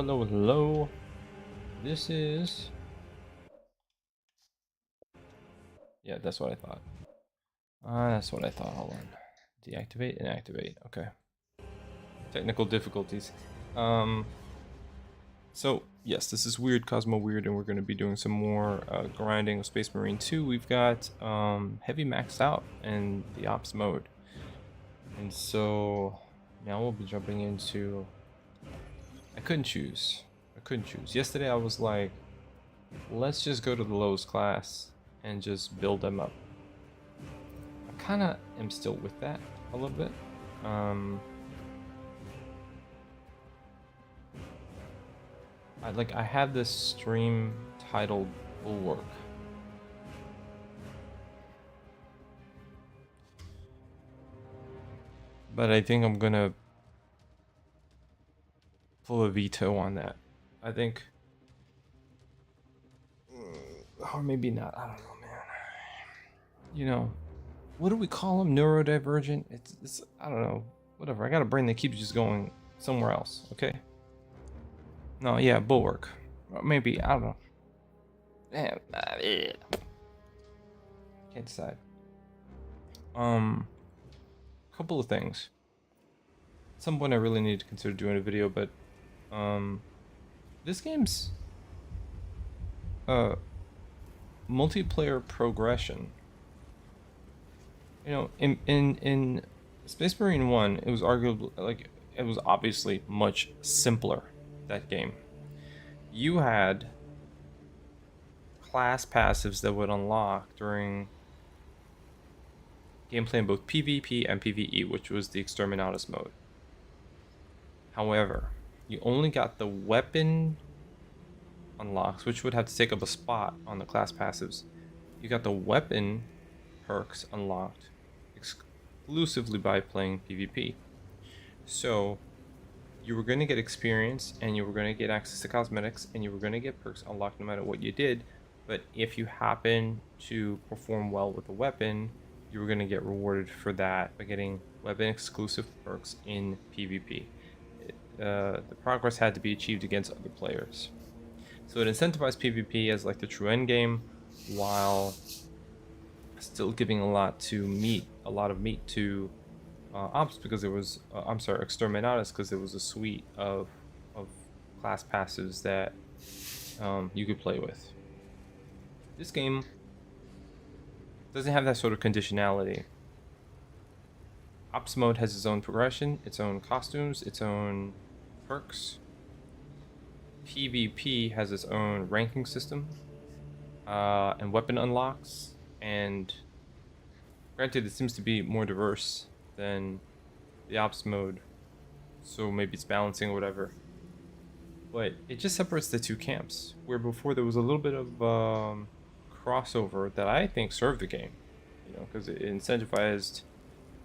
Hello. This is... Yeah, that's what I thought. That's what I thought. Hold on. Deactivate and activate. Okay. Technical difficulties. So, yes, this is Weird Cosmo Weird, and we're going to be doing some more grinding of Space Marine 2. We've got Heavy maxed out in the Ops mode. And so, now we'll be jumping into... I couldn't choose. Yesterday I was like, let's just go to the lowest class and just build them up. I kind of am still with that a little bit. I had this stream titled Bulwark. But I think I'm gonna pull a veto on that. I think, or maybe not. I don't know, man. You know, what do we call them? Neurodivergent? It's I don't know. Whatever. I got a brain that keeps just going somewhere else. Okay. No, yeah, Bulwark. Maybe I don't know. Man, can't decide. Couple of things. At some point, I really need to consider doing a video, but this game's multiplayer progression. You know, in Space Marine 1, it was arguably it was obviously much simpler. That game, you had class passives that would unlock during gameplay in both PvP and PvE, which was the Exterminatus mode. However, you only got the weapon unlocks, which would have to take up a spot on the class passives. You got the weapon perks unlocked exclusively by playing PvP. So you were going to get experience, and you were going to get access to cosmetics, and you were going to get perks unlocked no matter what you did. But if you happen to perform well with the weapon, you were going to get rewarded for that by getting weapon exclusive perks in PvP. The progress had to be achieved against other players. So it incentivized PvP as like the true end game, while still giving a lot of meat to Ops, because there was Exterminatus, because there was a suite of class passives that you could play with. This game doesn't have that sort of conditionality. Ops mode has its own progression, its own costumes, its own perks. PvP has its own ranking system and weapon unlocks, and granted, it seems to be more diverse than the Ops mode, so maybe it's balancing or whatever. But it just separates the two camps, where before there was a little bit of crossover that I think served the game, you know, because it incentivized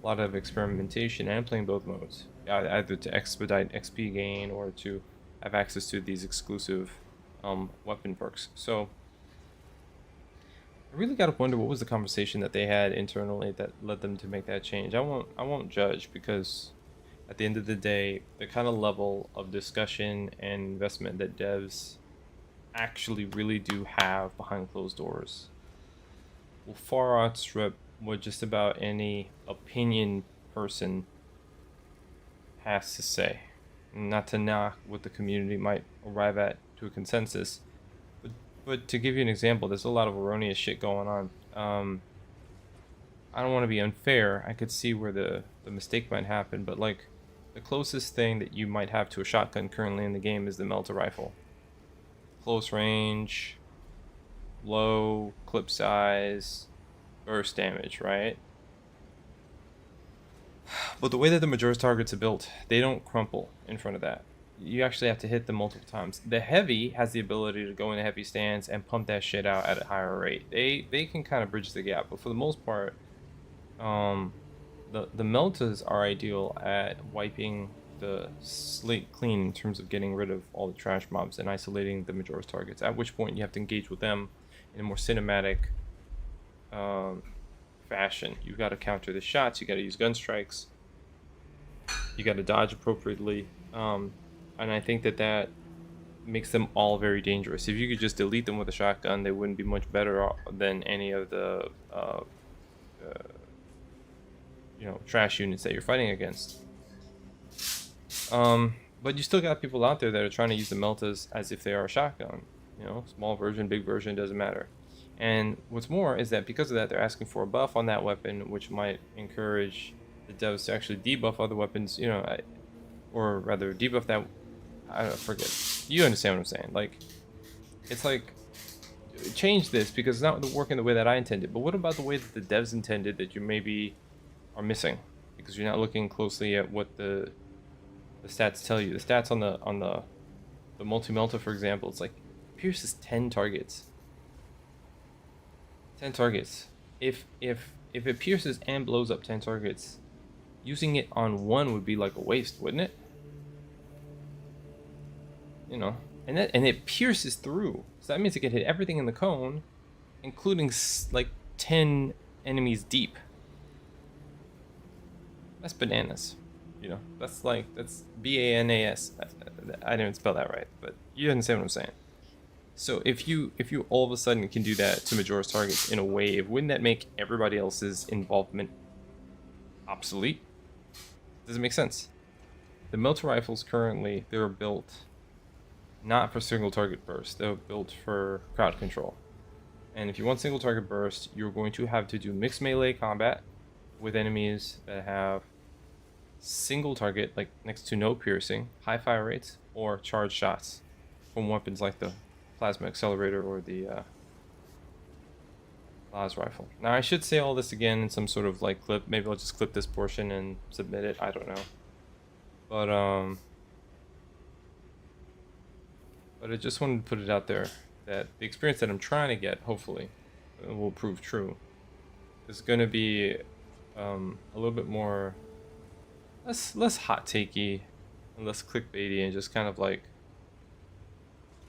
a lot of experimentation and playing both modes, either to expedite XP gain or to have access to these exclusive weapon perks. So I really gotta wonder what was the conversation that they had internally that led them to make that change. I won't judge, because at the end of the day, the kind of level of discussion and investment that devs actually really do have behind closed doors will far outstrip what just about any opinion person has to say. Not to knock what the community might arrive at to a consensus, but to give you an example, there's a lot of erroneous shit going on. I don't want to be unfair. I could see where the mistake might happen, but like the closest thing that you might have to a shotgun currently in the game is the melter rifle. Close range, low clip size, burst damage, right? But the way that the Majora's targets are built, they don't crumple in front of that. You actually have to hit them multiple times. The heavy has the ability to go in a heavy stance and pump that shit out at a higher rate. They can kind of bridge the gap, but for the most part, the meltas are ideal at wiping the slate clean in terms of getting rid of all the trash mobs and isolating the Majora's targets, at which point you have to engage with them in a more cinematic fashion. You've got to counter the shots, you got to use gun strikes, you got to dodge appropriately, and I think that makes them all very dangerous. If you could just delete them with a shotgun, they wouldn't be much better than any of the trash units that you're fighting against. But you still got people out there that are trying to use the meltas as if they are a shotgun. Small version, big version, doesn't matter. And what's more is that because of that, they're asking for a buff on that weapon, which might encourage the devs to actually debuff other weapons, or rather debuff that. I forget. You understand what I'm saying? Like, it's like, change this because it's not working the way that I intended. But what about the way that the devs intended that you maybe are missing because you're not looking closely at what the stats tell you? The stats on the multi-melta, for example, it's like pierces 10 targets. 10 targets. If it pierces and blows up 10 targets, using it on one would be like a waste, wouldn't it? And it pierces through. So that means it can hit everything in the cone, including like 10 enemies deep. That's bananas. That's BANAS. I didn't spell that right, but you understand what I'm saying. So if you all of a sudden can do that to Majora's targets in a wave, wouldn't that make everybody else's involvement obsolete? Does it make sense? The melter rifles currently, they're built not for single target burst. They're built for crowd control. And if you want single target burst, you're going to have to do mixed melee combat with enemies that have single target, like next to no piercing, high fire rates, or charge shots from weapons like the plasma accelerator or the las rifle. Now I should say all this again in some sort of like clip. Maybe I'll just clip this portion and submit it. I don't know. But I just wanted to put it out there that the experience that I'm trying to get, hopefully, will prove true, is going to be a little bit more less hot takey and less clickbaity and just kind of like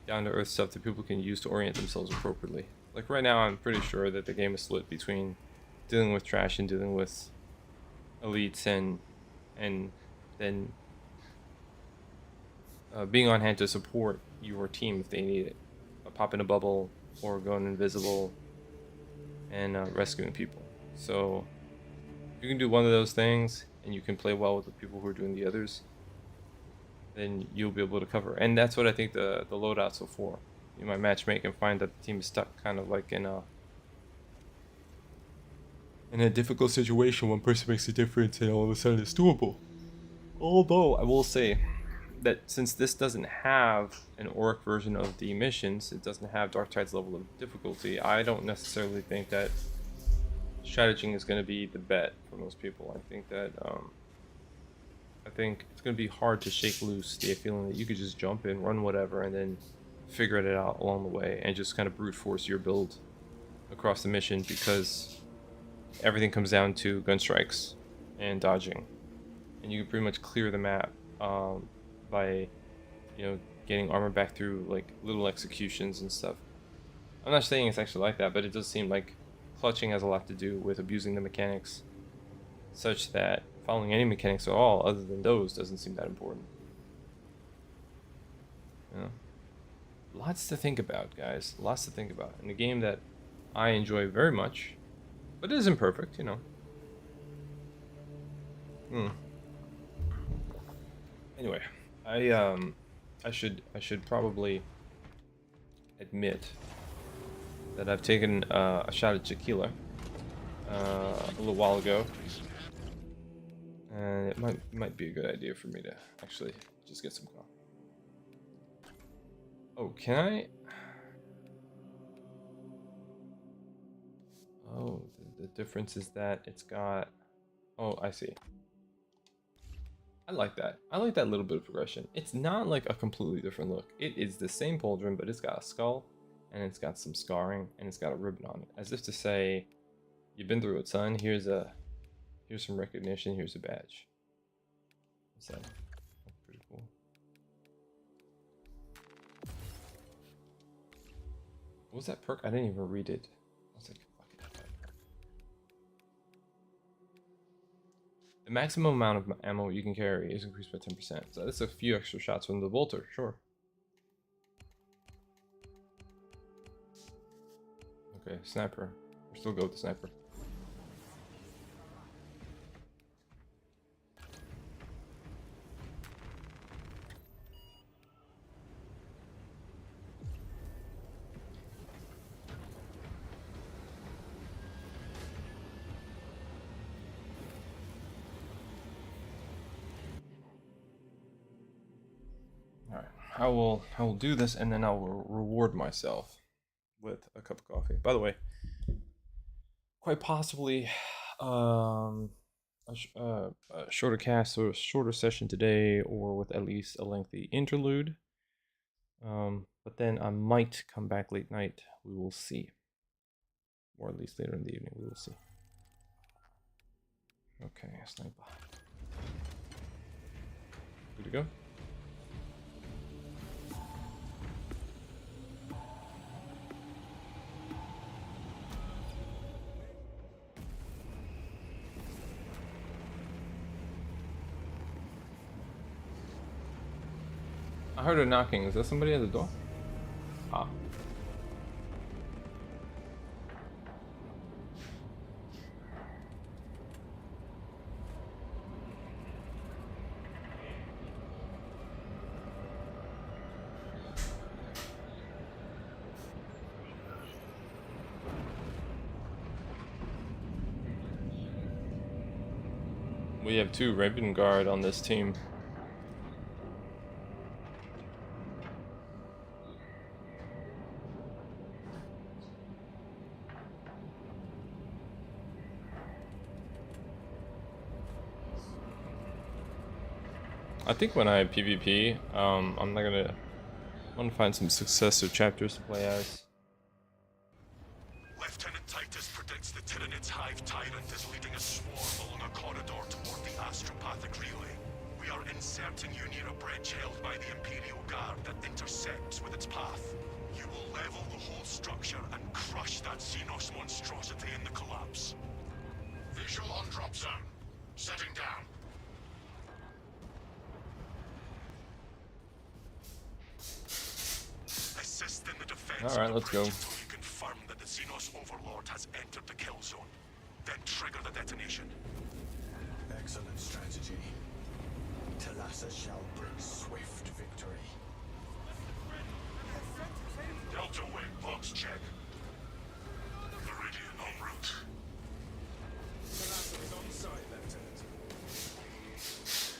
down to earth stuff that people can use to orient themselves appropriately. Like right now, I'm pretty sure that the game is split between dealing with trash and dealing with elites, and then being on hand to support your team if they need it, popping a bubble or going invisible and rescuing people. So if you can do one of those things and you can play well with the people who are doing the others, then you'll be able to cover. And that's what I think the loadouts are for. You might matchmake and find that the team is stuck kind of like in a difficult situation. One person makes a difference and all of a sudden it's doable. Although I will say that since this doesn't have an orc version of the missions, it doesn't have Dark Tide's level of difficulty, I don't necessarily think that strategizing is going to be the bet for most people. I think that I think it's going to be hard to shake loose the feeling that you could just jump in, run whatever, and then figure it out along the way and just kind of brute force your build across the mission, because everything comes down to gun strikes and dodging, and you can pretty much clear the map by getting armor back through like little executions and stuff. I'm not saying it's actually like that, but it does seem like clutching has a lot to do with abusing the mechanics, such that following any mechanics at all other than those doesn't seem that important. Lots to think about, guys. Lots to think about in a game that I enjoy very much, but it isn't perfect, Anyway, I should probably admit that I've taken a shot at tequila a little while ago, and it might be a good idea for me to actually just get some coffee. Oh, can I? Oh, the difference is that it's got. Oh, I see. I like that. I like that little bit of progression. It's not like a completely different look. It is the same pauldron, but it's got a skull, and it's got some scarring, and it's got a ribbon on it, as if to say, "You've been through it, son. Here's some recognition. Here's a badge." What's that? That's pretty cool. What was that perk? I didn't even read it. I was like, fuck it, that perk. The maximum amount of ammo you can carry is increased by 10%. So that's a few extra shots from the bolter, sure. Okay, sniper. We'll still go with the sniper. All right, I will do this, and then I will reward myself with a cup of coffee. By the way, quite possibly, a shorter cast or a shorter session today, or with at least a lengthy interlude. But then I might come back late night. We will see, or at least later in the evening. We will see. Okay, sniper. Good to go. I heard a knocking. Is that somebody at the door? Ah. We have 2 Raven Guard on this team. I think when I PvP, I'm gonna find some successor chapters to play as. Lieutenant Titus predicts the Tyranids Hive Tyrant is leading a swarm along a corridor toward the astropathic relay. We are inserting you near a bridge held by the Imperial Guard that intersects with its path. You will level the whole structure and crush that Xenos monstrosity in the collapse. Visual on drop zone. Setting down. Assist in the defense. All right, let's go. Until you confirm that the Xenos Overlord has entered the kill zone. Then trigger the detonation. Excellent strategy. Talassa shall bring swift victory. Delta Wing, box check. Meridian en route. Talassa is on site, Lieutenant.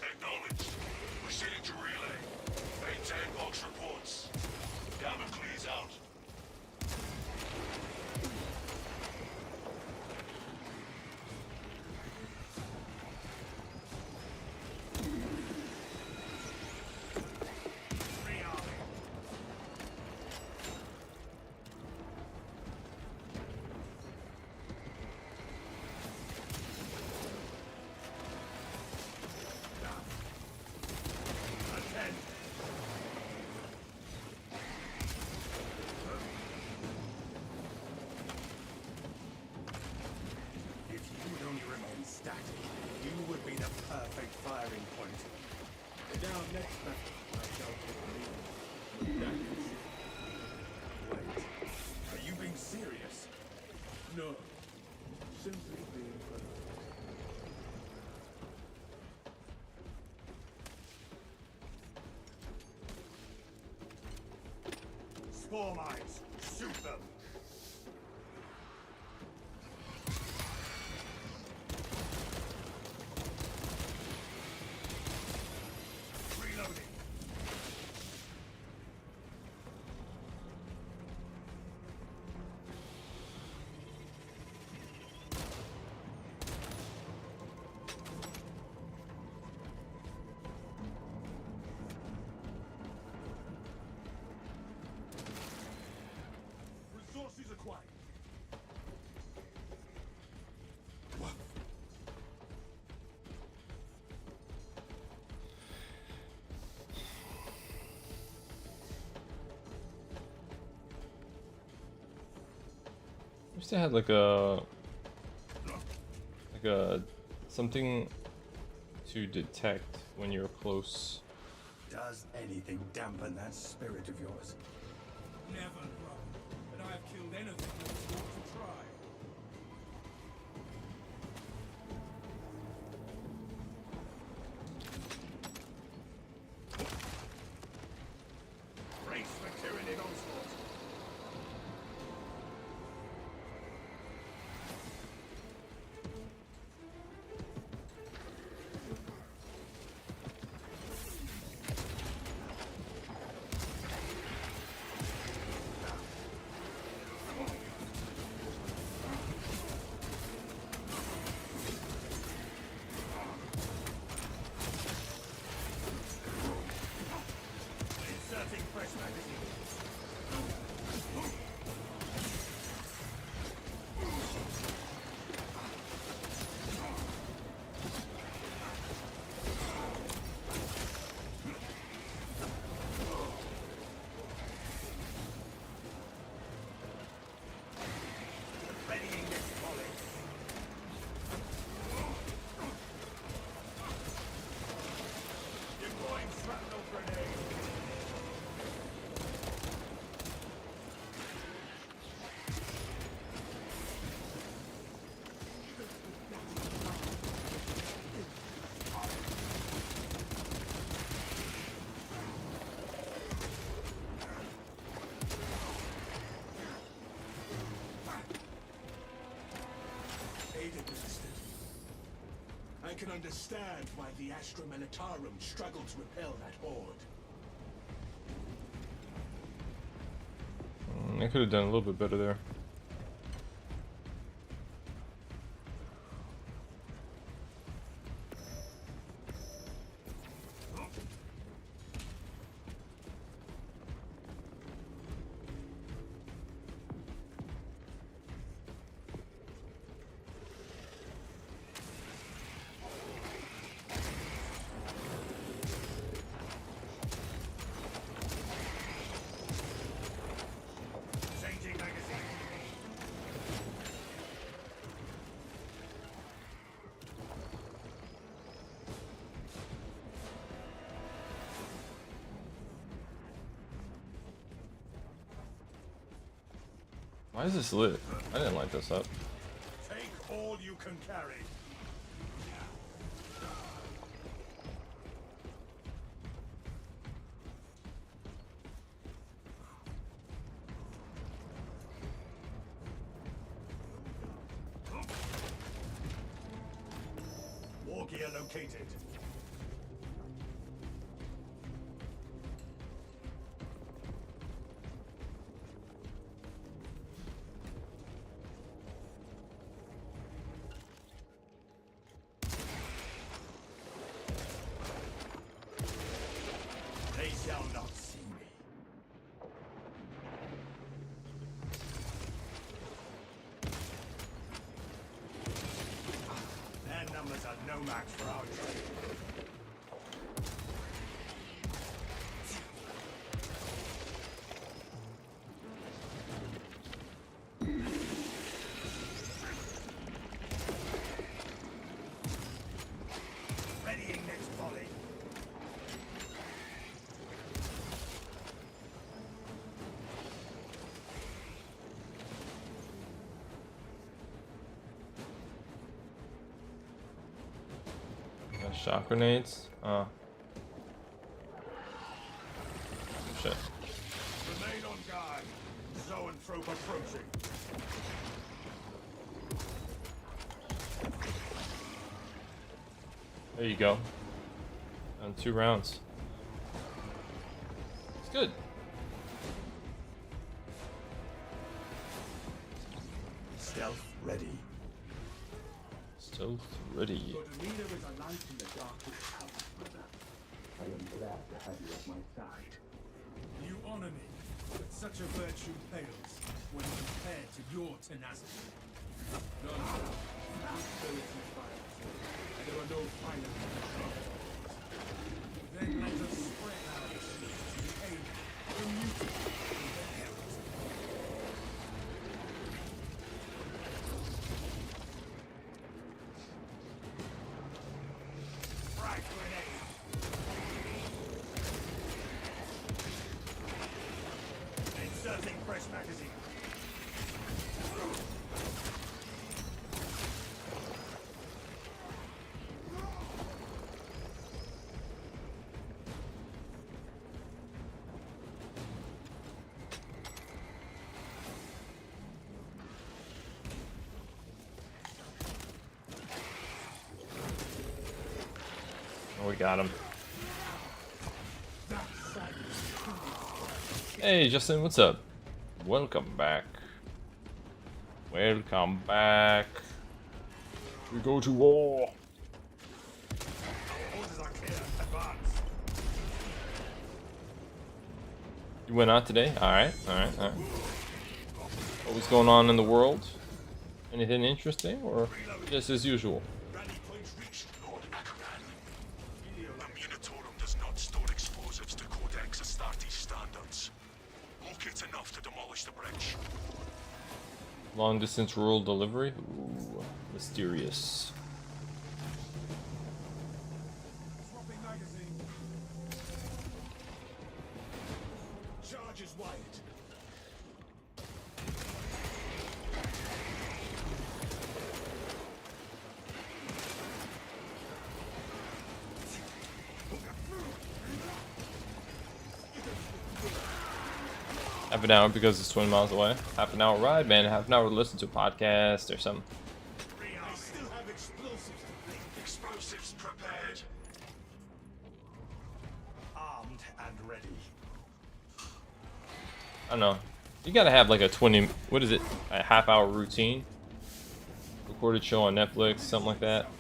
Acknowledged. Proceeding to relay. Maintain box reports. Damocles out. If you would only remain static, you would be the perfect firing point. In our next battle, I shall believe that is it. Wait, are you being serious? No. Simply being perfect. Spore mines! Shoot them! Reloading! Resources acquired. I wish they had like a something to detect when you're close. Does anything dampen that spirit of yours? Never, brother. But I have killed anything that was I can understand why the Astra Militarum struggled to repel that horde. I could have done a little bit better there. Why is this lit? I didn't light this up. Take all you can carry. War gear located. They shall not see me. Their numbers are no match for our trade. Readying next volley. Got shock grenades. Shit. Remain on guard. Zoanthrope approaching. There you go. On 2 rounds. It's good. Stealth ready. Stealth ready. Your demeanor is a light in the darkest hour, brother. I am glad to have you at my side. You honor me, but such a virtue pales when compared to your tenacity. None ability fires, and there are no final controls. Then let us spread out to the aim, immutable in the heresy. Frag grenade. Inserting fresh magazine. Oh, we got him. Hey, Justin, what's up? Welcome back. Welcome back. We go to war. Orders are clear. Advance. You went out today? Alright, alright, alright. What was going on in the world? Anything interesting, or just as usual? Rally point reached, Lord Ackerman. The Munitorum does not store explosives to Codex Astartes standards. Locate enough to demolish the bridge. Long distance rural delivery? Ooh, mysterious. Swapping magazine. Charges wired. Half an hour because it's 20 miles away. Half an hour ride, man. Half an hour to listen to a podcast or something. I still have explosives. Explosives prepared. Armed and ready. I don't know. You gotta have like a 20, what is it? A half hour routine? Recorded show on Netflix, something like that.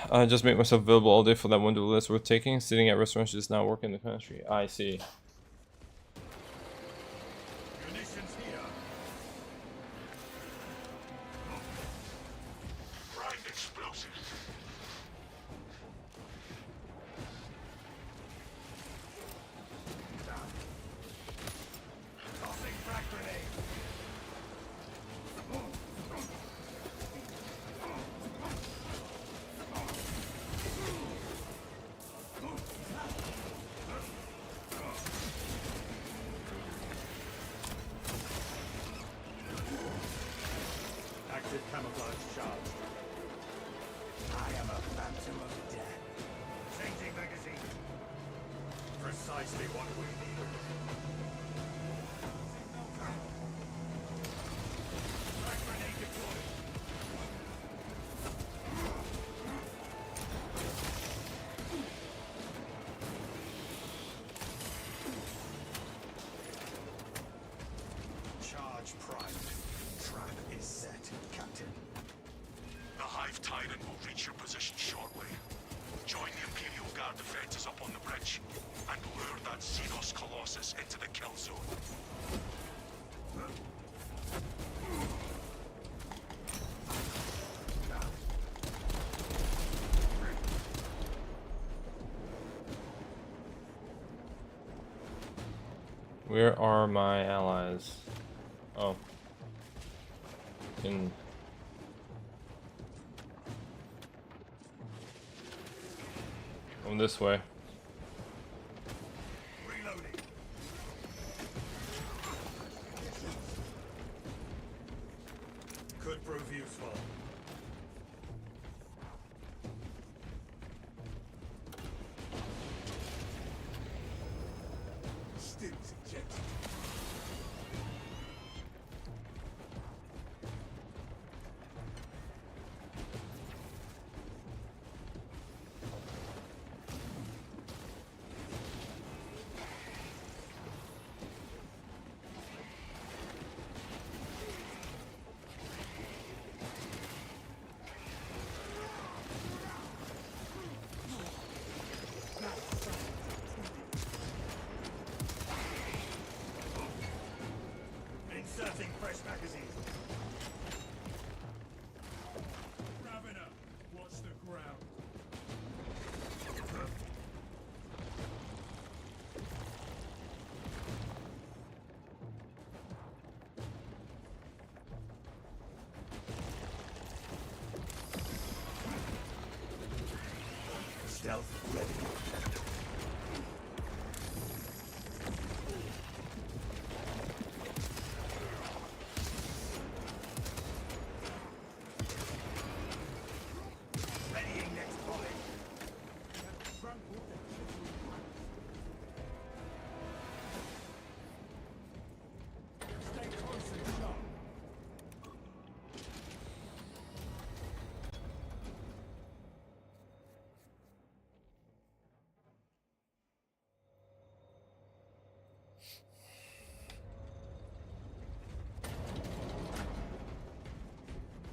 I just make myself available all day for that window list worth taking. Sitting at restaurants just not working in the country. I see. Munitions here. Prime explosives. Tossing frag grenade. Active camouflage charge. I am a phantom of death. Changing magazine. Precisely what we need. Frag grenade deployed. Charge primed. Trap is set, Captain. The Hive Tyrant will reach your position shortly. Join the Imperial Guard defenses up on the bridge and lure that Xenos Colossus into the kill zone. Where are my allies? Oh. In. Going this way. Reloading. Could prove useful. Stims ejected. Inserting fresh magazine. Ravener, watch the ground. Stealth ready.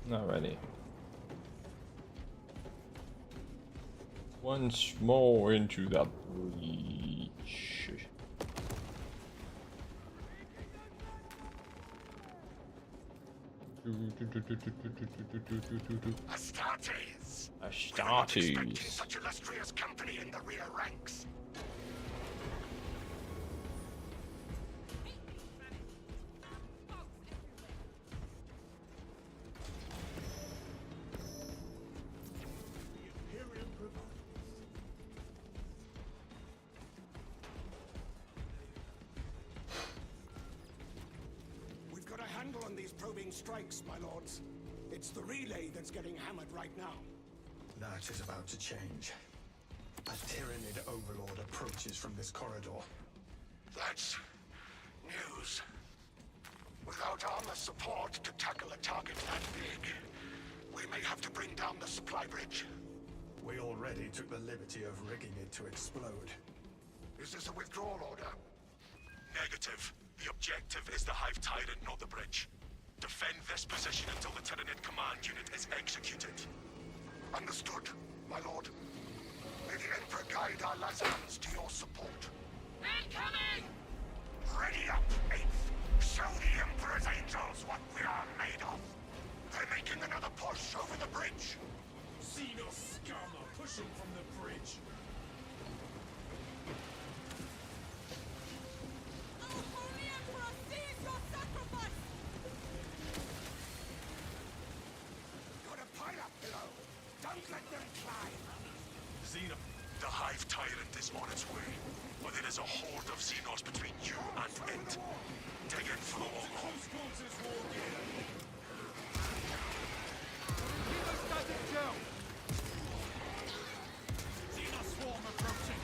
Alrighty. Once more into the breach. Astartes! Astartes. Such illustrious company in the rear ranks. Imperium provides. We've got a handle on these probing strikes, my lords. It's the relay that's getting hammered right now. That is about to change. A Tyranid overlord approaches from this corridor. That's news. Without armor support to tackle a target that big, we may have to bring down the supply bridge. We already took the liberty of rigging it to explode. Is this a withdrawal order? Negative. The objective is the Hive Tyrant, not the bridge. Defend this position until the Tyranid command unit is executed. Understood, my lord. May the Emperor guide our Lazans to your support. Incoming! Ready up, 8th. Show the Emperor's angels what we are made of. They're making another push over the bridge. Xenos scum are pushing from the bridge. Our holy emperor sees your sacrifice! Got a pile up below. Don't let them climb. Xeno. The Hive Tyrant is on its way, but there is a horde of Xenos between you and it. Take it for the long haul. Close quarters war gear. Hemostatic gel! Xenos swarm approaching!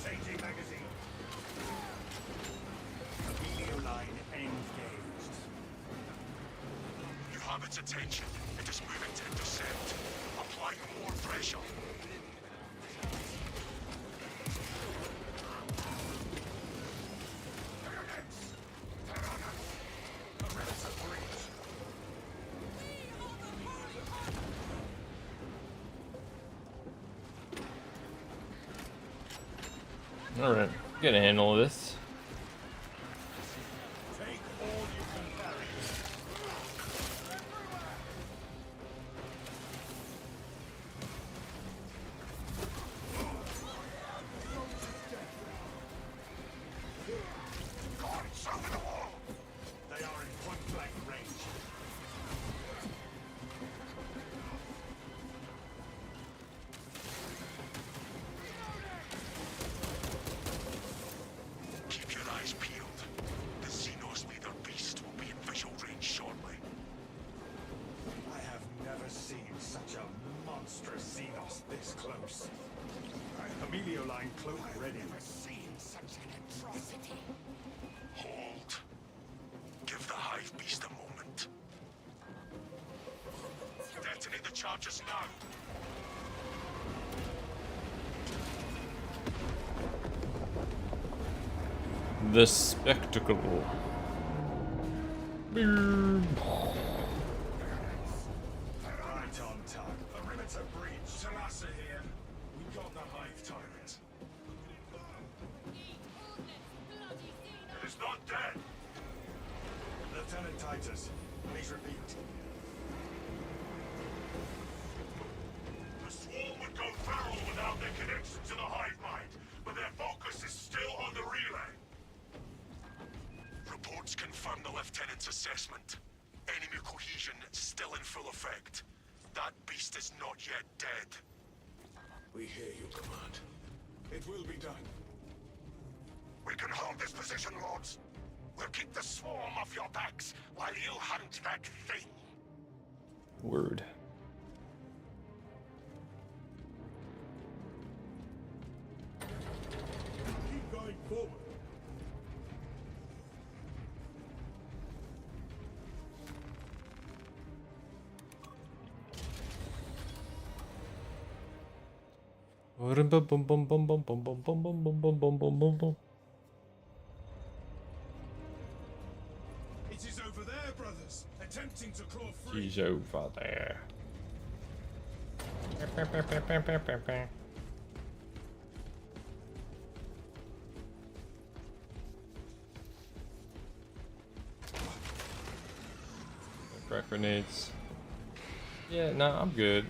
Changing magazine. Helio line engaged. You have its attention. It is moving to intercept. Apply more pressure. Alright, get a handle of this. Take all you can carry. Guards over the wall. They are in point blank range. Keep your eyes peeled. The Xenos leader beast will be in visual range shortly. I have never seen such a monstrous Xenos this close. Emilio line cloak ready. I've never seen such an atrocity. Hold. Give the Hive beast a moment. Detonate the charges now. The spectacle. Right on target. Perimeter breach. Chillax here. We got the Hive Tyrant. It is not dead. Lieutenant Titus, please repeat. The swarm would go feral without their connection to the Hive mind, but their focus is still on the relay. Reports confirm the Lieutenant's assessment. Enemy cohesion still in full effect. That beast is not yet dead. We hear you, Command. It will be done. We can hold this position, Lords. We'll keep the swarm off your backs while you hunt that thing. Word. Keep going forward. Bum bum bum bum bum bum bum bum bum bum bum bum bum bum bum. It is over there, brothers, attempting to claw free. He's over there. Crack grenades. Yeah, no, I'm good.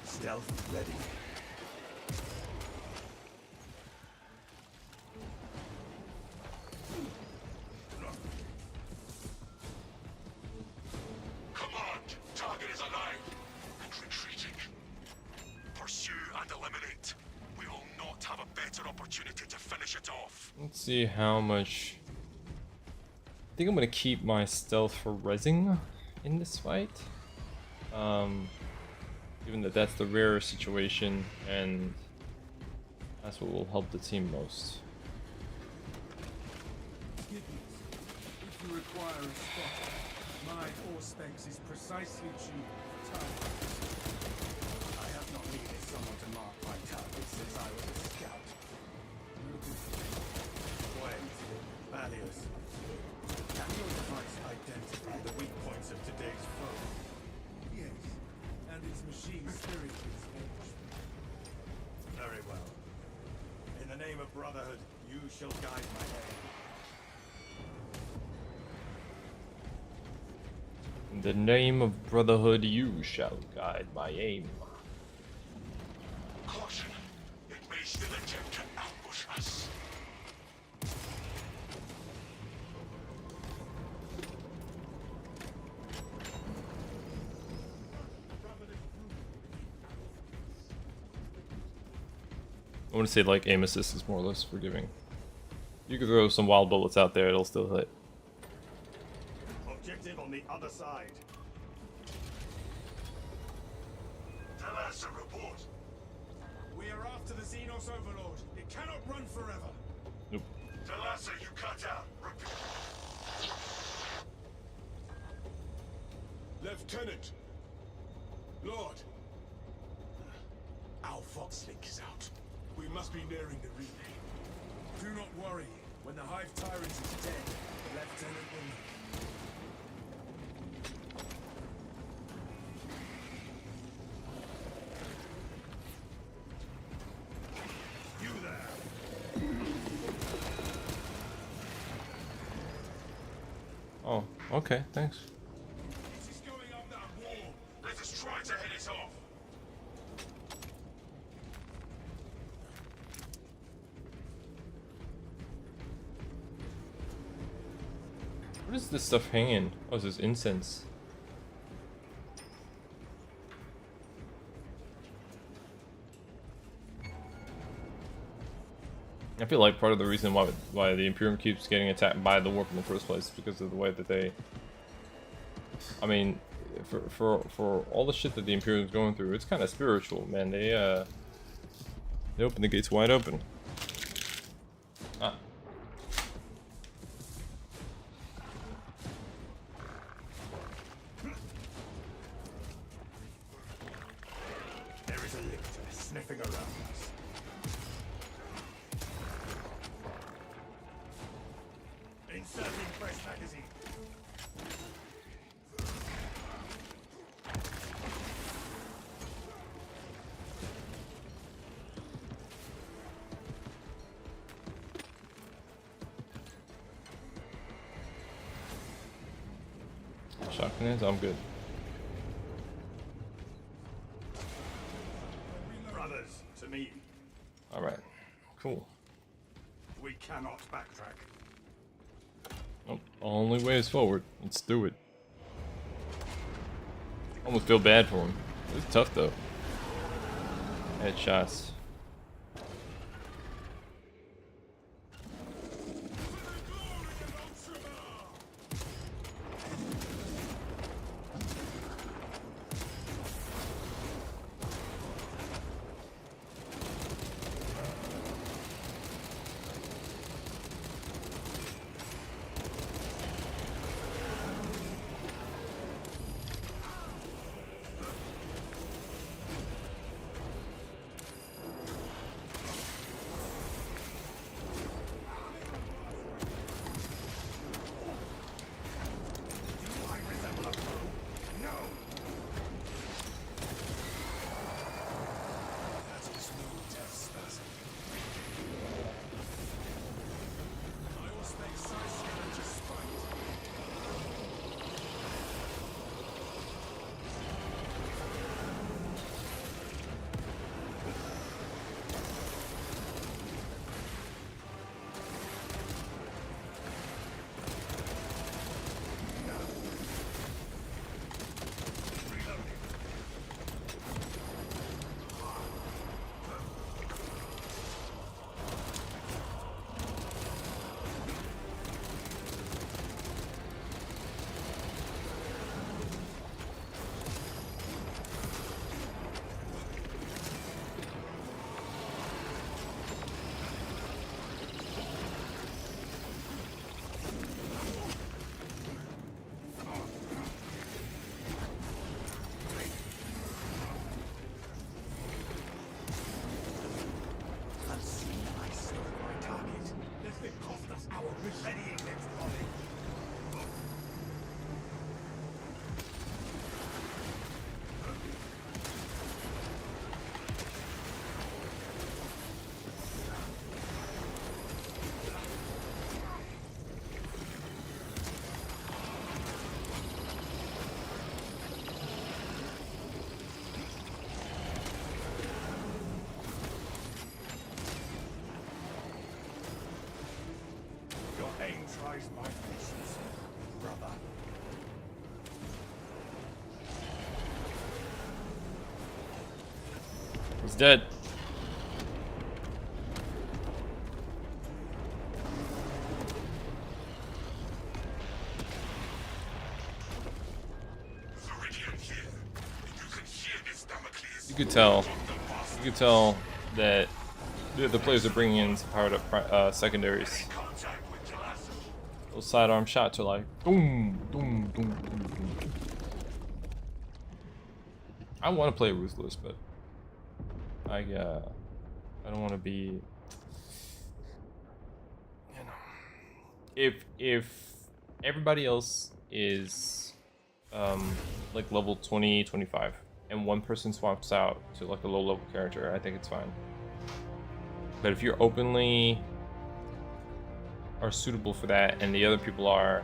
Stealth ready. Command! Target is alive and retreating. Pursue and eliminate. We will not have a better opportunity to finish it off. Let's see how much. I think I'm gonna keep my stealth for rezzing in this fight. Given that that's the rare situation, and that's what will help the team most. If you require a spot, my Auspex is precisely tuned for targets. I have not needed someone to mark my targets since I was a scout. Wait, Valius. Can your device identify the weak points of today's foe? Yes, and its machine spirit is vengeful. Very well. In the name of Brotherhood, you shall guide my aim. In the name of Brotherhood, you shall guide my aim. Caution! It may still attempt to ambush us. I want to say like aim assist is more or less forgiving. You can throw some wild bullets out there, it'll still hit. Objective on the other side. Talassa report. We are after the Xenos Overlord. It cannot run forever. Nope. Talassa, you cut out. Repeat. Lieutenant! Lord! Our Fox link is out. We must be nearing the relay. Do not worry. When the Hive Tyrant is dead, the Lieutenant will know. You there! Oh, okay, thanks. It is going up that wall. Let us try to head it off. What is this stuff hanging? Oh, this is incense. I feel like part of the reason why the Imperium keeps getting attacked by the Warp in the first place is because of the way that they. I mean, for all the shit that the Imperium's going through, it's kind of spiritual, man. They open the gates wide open. Ah. There is a lictor sniffing around us. Inserting fresh magazine. Shotgun is, I'm good. Brothers, to me, Alright, cool. we cannot backtrack. Nope, only way is forward. Let's do it. Almost feel bad for him. It's tough though. Headshots. Your aim tries my patience, brother. He's dead. Viridian here. You can hear this, Damocles. You could tell. You could tell that the players are bringing in some powered up secondaries. Contact with Chillax. Those sidearm shots are like boom, boom, boom, boom, boom. I want to play Ruthless, but I don't want to be. You know, if everybody else is like level 20, 25, and one person swaps out to like a low level character, I think it's fine. But if you're openly are suitable for that and the other people are,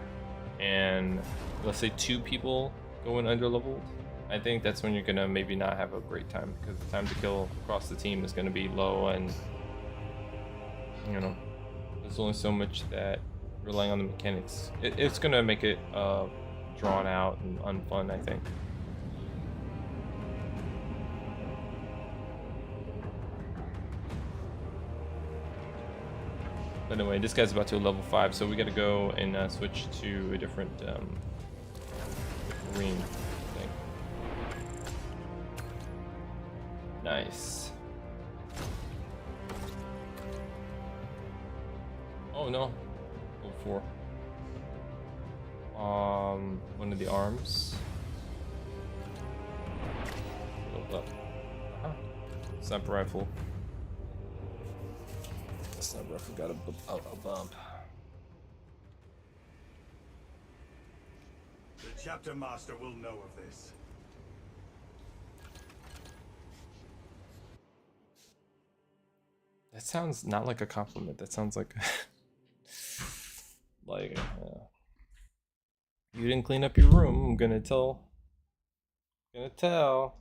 and let's say 2 people go in under leveled, I think that's when you're gonna maybe not have a great time, because the time to kill across the team is gonna be low, and you know, there's only so much that relying on the mechanics, it's gonna make it drawn out and unfun, I think. But anyway, this guy's about to level 5, so we gotta go and switch to a different green thing. Nice. Oh no. Level 4. One of the arms. Level up. Sniper rifle. Sniper rifle got a bump. The chapter master will know of this. That sounds not like a compliment. That sounds like like you didn't clean up your room. I'm gonna tell. Gonna tell.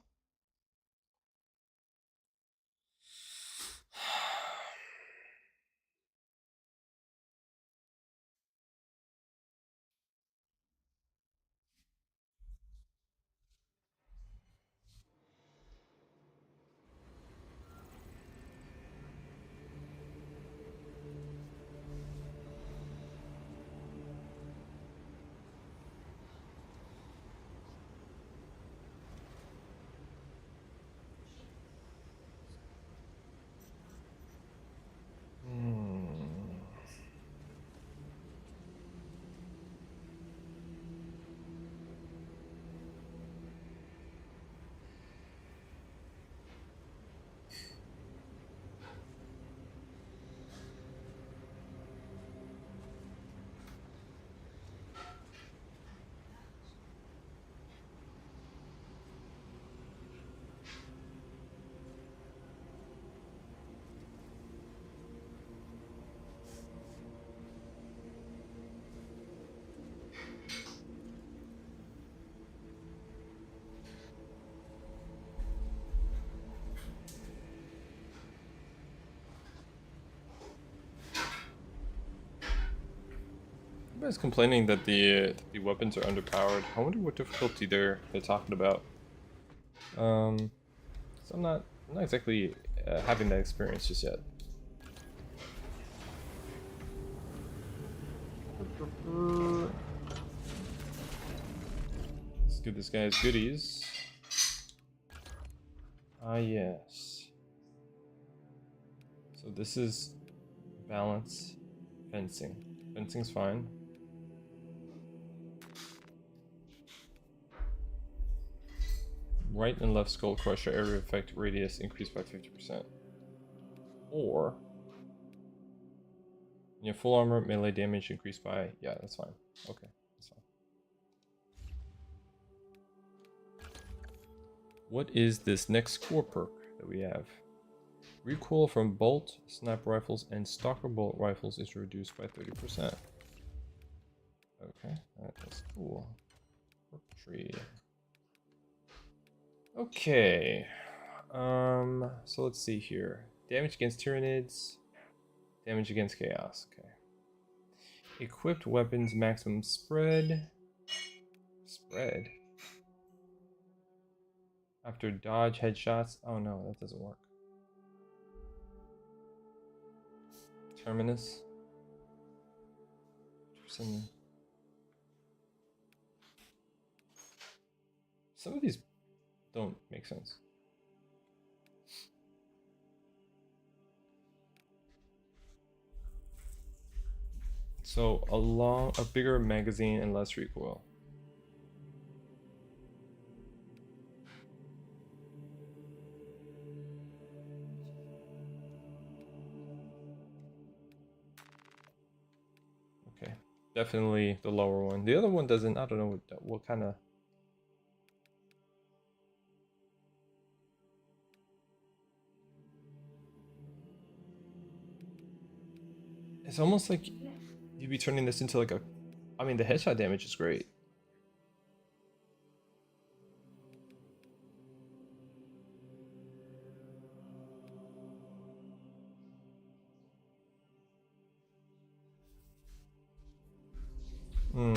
Everybody's complaining that the weapons are underpowered. I wonder what difficulty they're talking about. So I'm not exactly having that experience just yet. Let's give this guy his goodies. Ah, yes. So this is balance fencing. Fencing's fine. Right and left skull crusher area effect radius increased by 50%. Or full armor melee damage increased by, yeah, that's fine. Okay, that's fine. What is this next core perk that we have? Recoil from bolt, sniper rifles, and stalker bolt rifles is reduced by 30%. Okay, that is cool. Perk tree. Okay. So let's see here. Damage against Tyranids. Damage against Chaos. Okay. Equipped weapons maximum spread. Spread? After dodge headshots. Oh no, that doesn't work. Terminus. Some of these don't make sense. So a bigger magazine and less recoil. Okay, definitely the lower one. The other one doesn't. I don't know what kind of. It's almost like you'd be turning this into like a. I mean, the headshot damage is great. Hmm.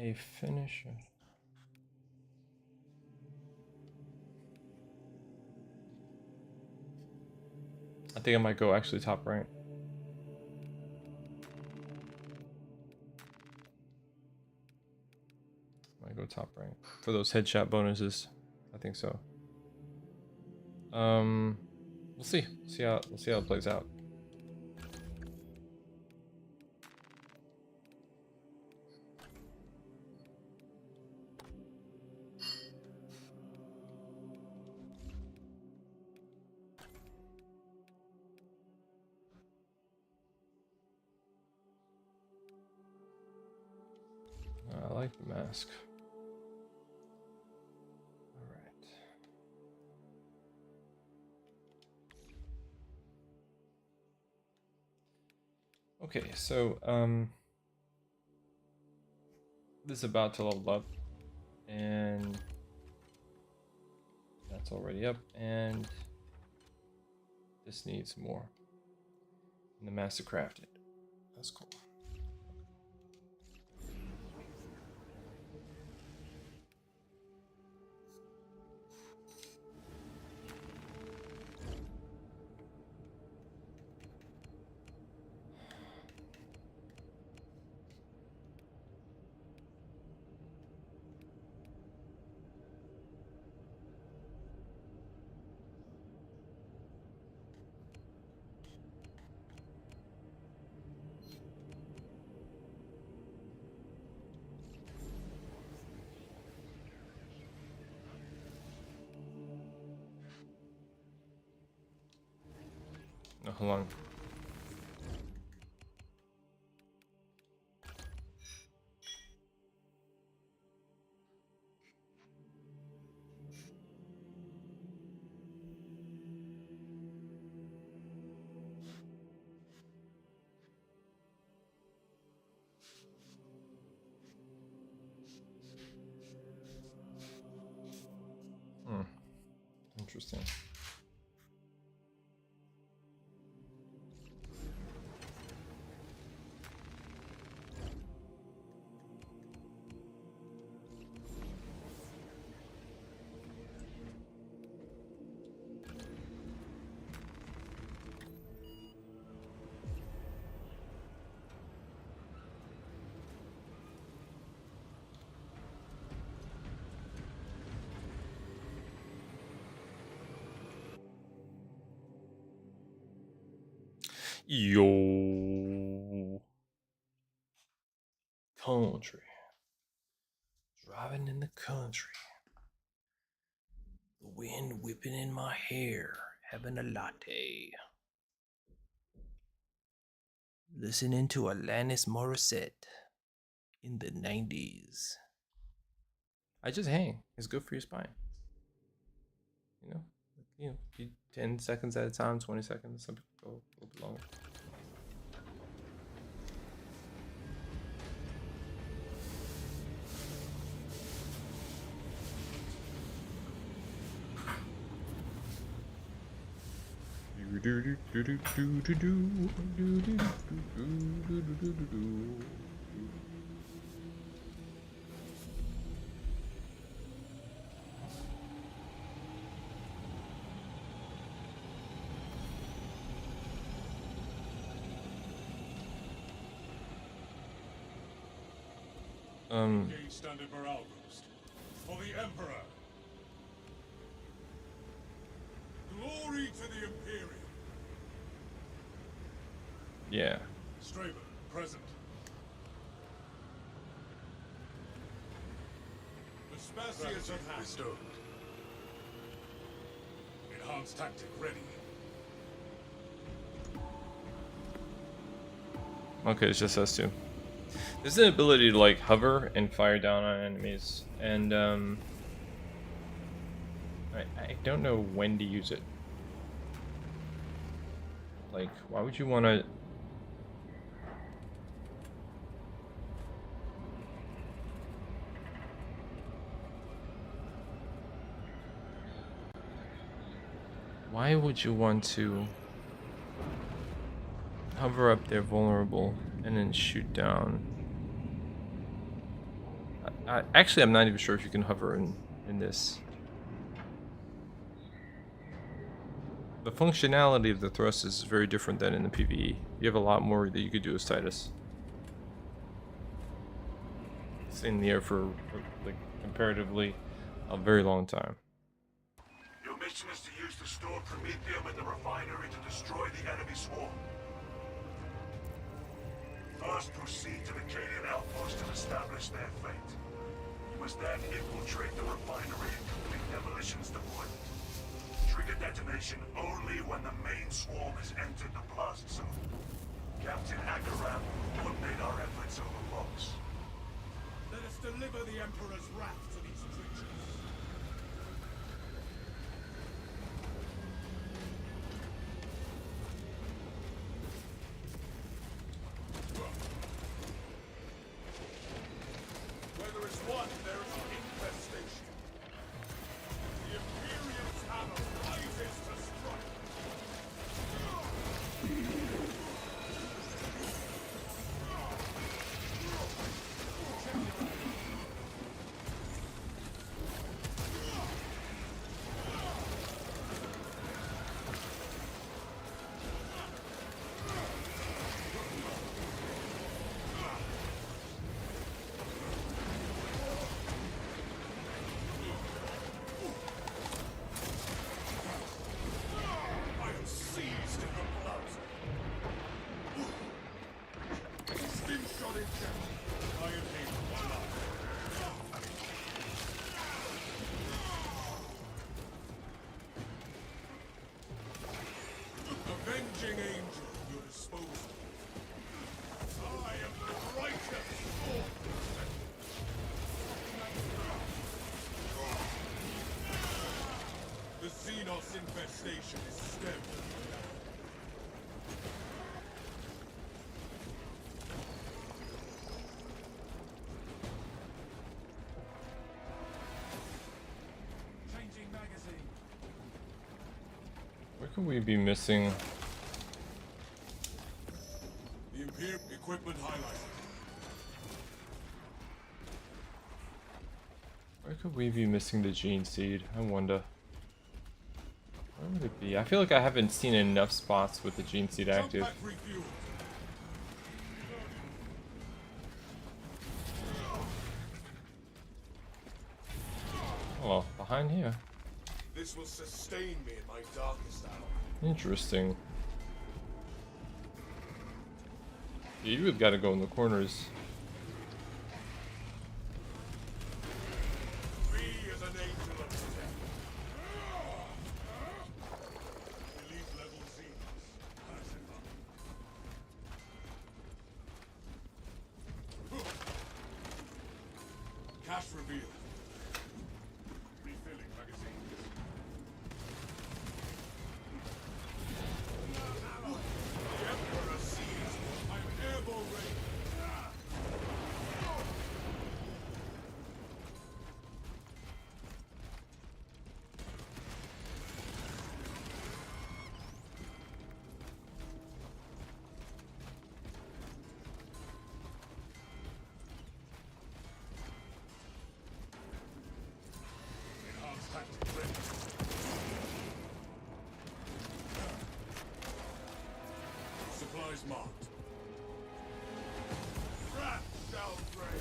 A finisher. I think I might go actually top rank. Might go top rank for those headshot bonuses. I think so. We'll see. We'll see how it plays out. I like the mask. All right. Okay, so this is about to level up, and that's already up, and this needs more. And the master crafted. That's cool. No, hold on. interesting. Yo, country, driving in the country, the wind whipping in my hair, having a latte, listening to Alanis Morissette in the 90s. I just hang. It's good for your spine. You know, 10 seconds at a time, 20 seconds. Some people go a little bit longer. Engage standard morale boost. For the Emperor. Glory to the Imperium. Yeah. Straven, present. Vespasius at hand. Bestowed. Enhanced tactic ready. Okay, it's just us two. There's an ability to like hover and fire down on enemies, and I don't know when to use it. Like, why would you want to? Why would you want to hover up there vulnerable and then shoot down? Actually, I'm not even sure if you can hover in this. The functionality of the thrust is very different than in the PvE. You have a lot more that you could do as Titus. Stay in the air for like comparatively a very long time. Your mission is to use the stored Promethium in the refinery to destroy the enemy swarm. First, proceed to the Cadian outpost and establish their fate. You must then infiltrate the refinery and complete demolitions deployment. Trigger detonation only when the main swarm has entered the blast zone. Captain Akaram will coordinate our efforts over logs. Let us deliver the Emperor's wrath to these creatures. Where there is one, there is an infestation. The Imperium's hammer rises to strike. I am seized in the blood. Stim shot in chest. I am here alive. Avenging angel at your disposal. I am the righteous sword. The Xenos infestation is stemmed. Changing magazine. could we be missing? The Imperial equipment highlighted. Where could we be missing the gene seed? I wonder. Where would it be? I feel like I haven't seen enough spots with the gene seed active. Jump pack refueled. Oh, behind here. This will sustain me in my darkest hour. Interesting. Yeah, you would gotta go in the corners. Free as an angel of death. Elite level Z. Cash revealed. Refilling magazines. The Emperor sees. I'm airborne ready. Enhanced tactic ready. Supplies marked. Rat shall break.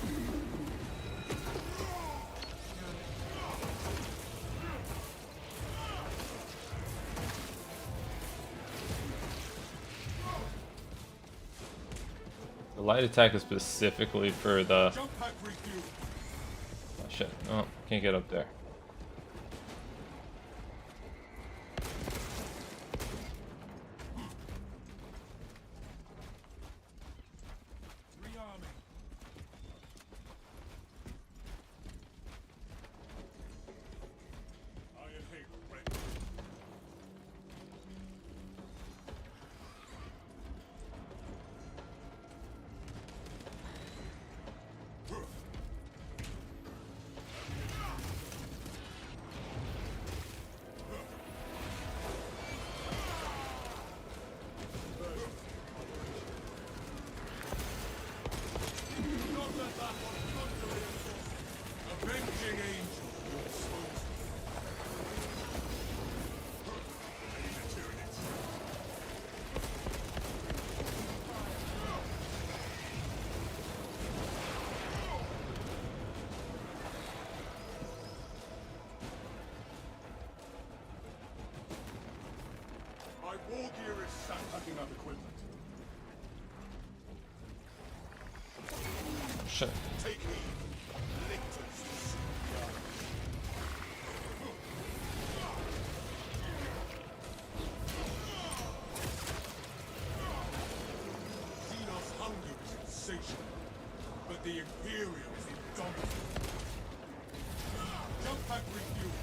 The light attack is specifically for the... Jump pack refueled. Oh shit. Oh, can't get up there. Rearming. Iron Halo ready. Not let that one come to reinforce. Avenging angel will expose you. Ready to turn it. My war gear is set. Packing up equipment. Shit. Take heed. Lictors will soon be out. Xenos' hunger is insatiable, but the Imperium is indomitable. Jump pack refueled.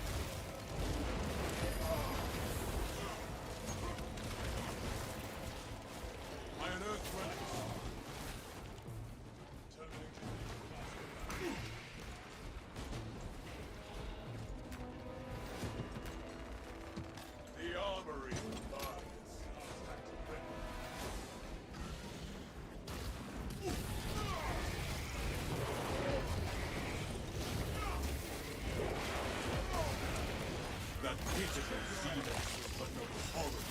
Iron Earth relics. Terminating. The armory lies. That pitiful Xenos was but no horror.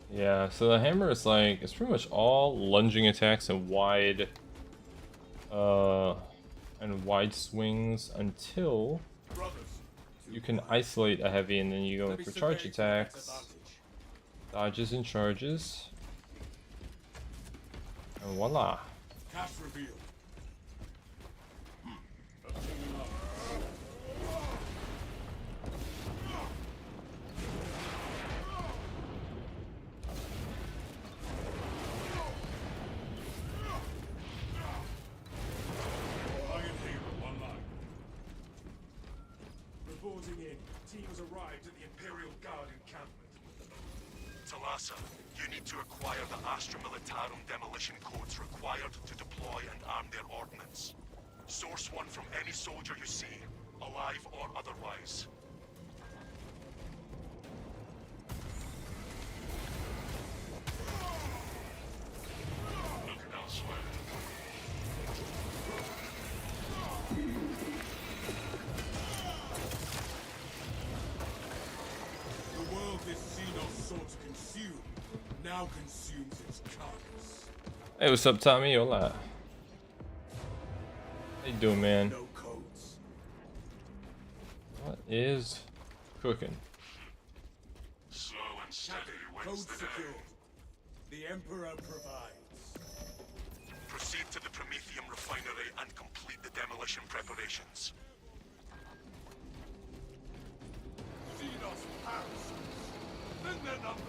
Yeah, so the hammer is like, it's pretty much all lunging attacks and wide swings until Brothers, you can isolate a heavy, and then you go in for charge attacks, dodges and charges, and voila. Cash revealed. Iron Halo online. Reporting in. Team has arrived at the Imperial Guard encampment. Talassa, you need to acquire the Astra Militarum demolition codes required to deploy and arm their ordnance. Source one from any soldier you see, alive or otherwise. Look elsewhere. The world this Xenos sought to consume now consumes its carcass. Hey, what's up, Tommy? Hola. How you doing, man? No codes. What is cooking? Slow and steady Code wins the day. secured. The Emperor provides. Proceed to the Prometheum refinery and complete the demolition preparations. Xenos parasites. Thin their numbers.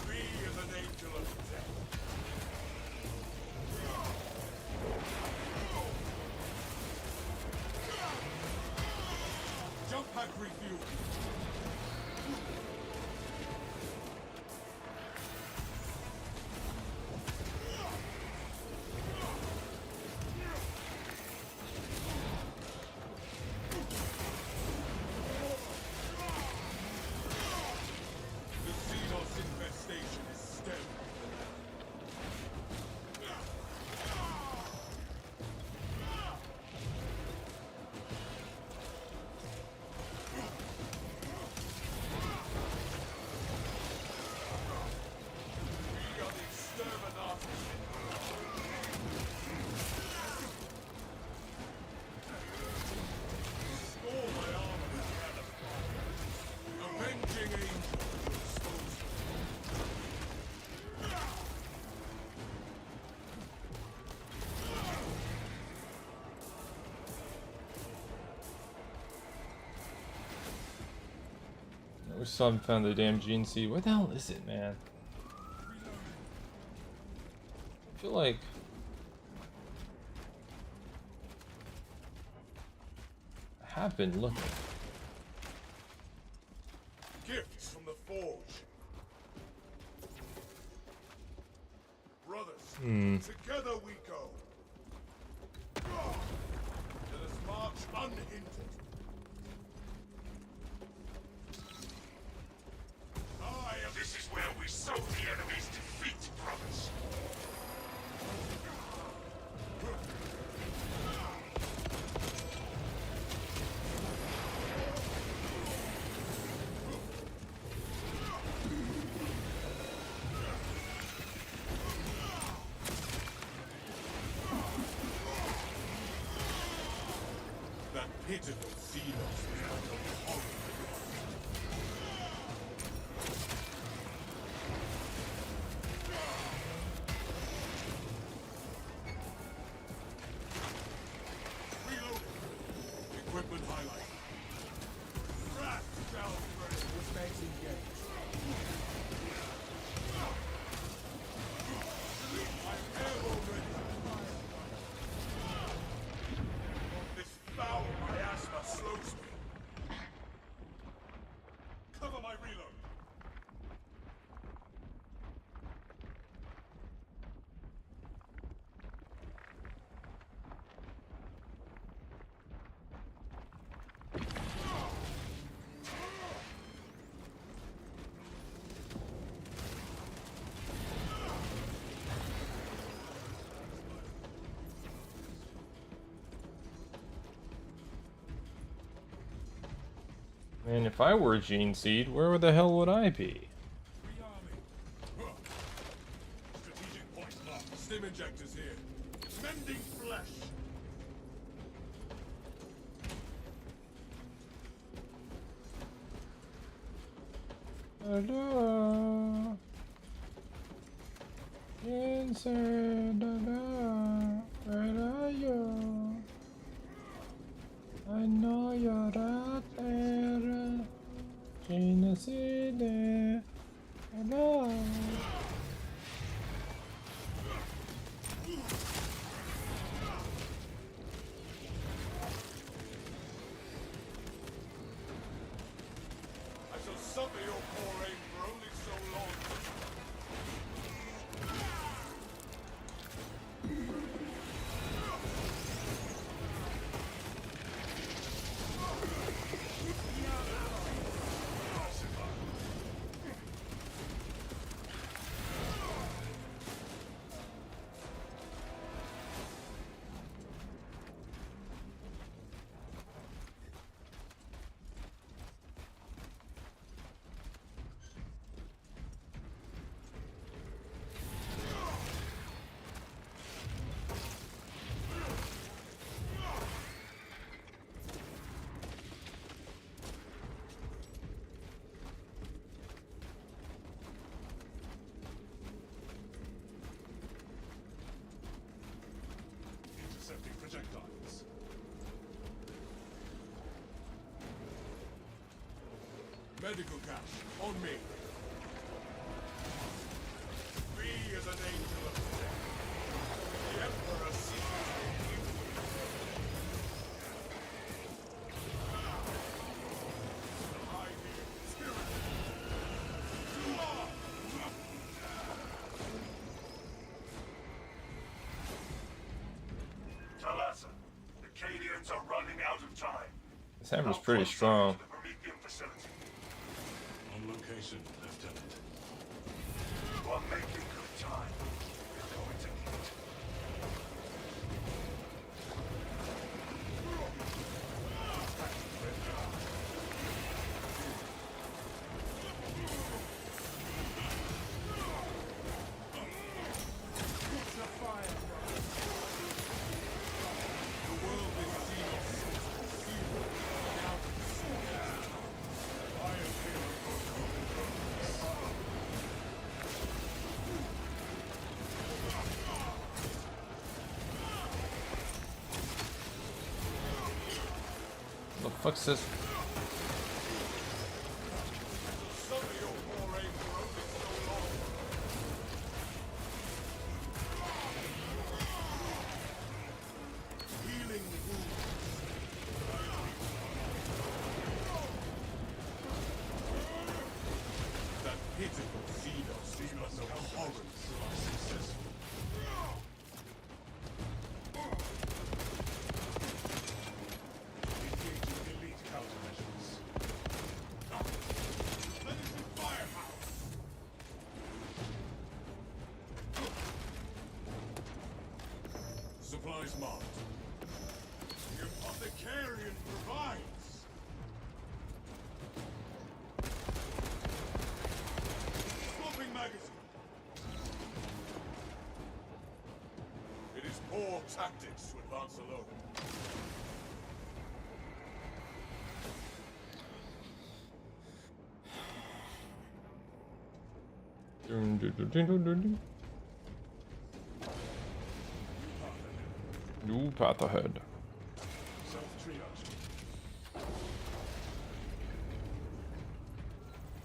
Be as an angel of death. Jump pack refuel. The Xenos infestation is stemming. We are the exterminators. Restore my armor with cannon. Avenging angel to expose them. We still haven't found the damn gene seed. Where the hell is it, man? I feel like I have been looking. Gifts from the Forge. Brothers, together we go. Let us march unhindered. I am This is where we sow the enemy's defeat, brothers. that pitiful Xenos was like a horror. Reloading. Equipment highlight. Rat down ready. Respect engaged. I'm airborne ready. This foul miasma slows me. Cover my reload. Man, if I were a gene seed, where the hell would I be? Rearming. Strategic point marked. Stim injectors here. Mending flesh. Da-da. Cancer, da-da. Where are you? I know you're out there. China City. Hello. I shall suffer your poor aim for only so long. Intercepting projectiles. Medical cache on me. Free as an angel of death. The Emperor sees you. Talassa, the Cadians are running out of time. This hammer's pretty strong. The Promethean facility. On location, Lieutenant. You are making good time. We're going to need it. The fuck's this? Suffer your poor aim for only so long. Healing wounds. That pitiful Xenos must have abhorrence to our successful. Engaging elite countermeasures. Menacing firepower! Supplies marked. The Apothecarian provides! Swapping magazine! It is poor tactics to advance alone. Dun, dun, dun, dun, dun, dun. New path ahead. Self-triage.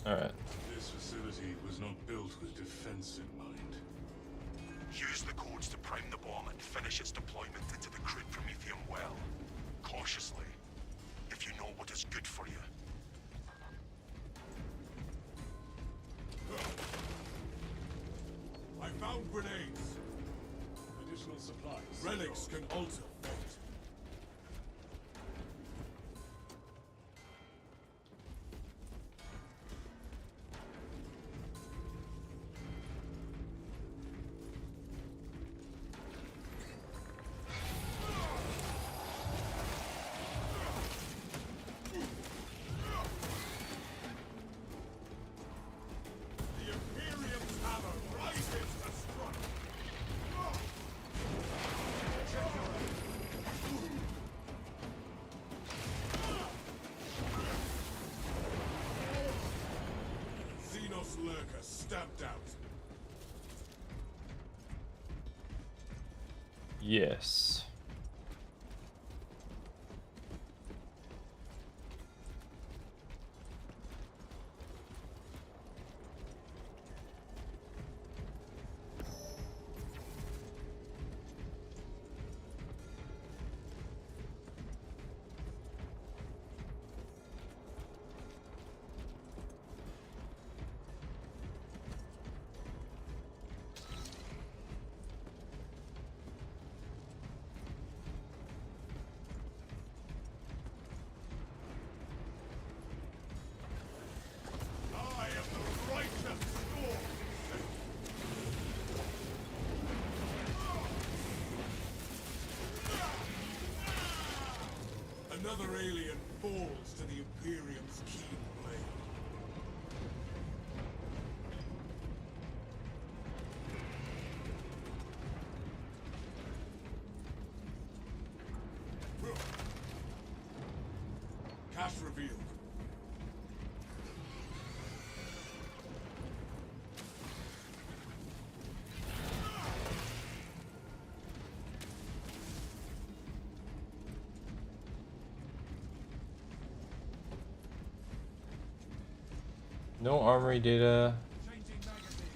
Alright. This facility was not built with defense in mind. Use the codes to prime the bomb and finish its deployment into the crude Prometheum well. Cautiously, if you know what is good for you. I found grenades. Additional supplies. Relics can alter fate. The Imperium's hammer rises to strike. Check your aim. Xenos lurker stamped out. Yes. I am the righteous storm. Another alien falls to the Imperium's keen blade. Cache revealed. No armory data. Changing magazine.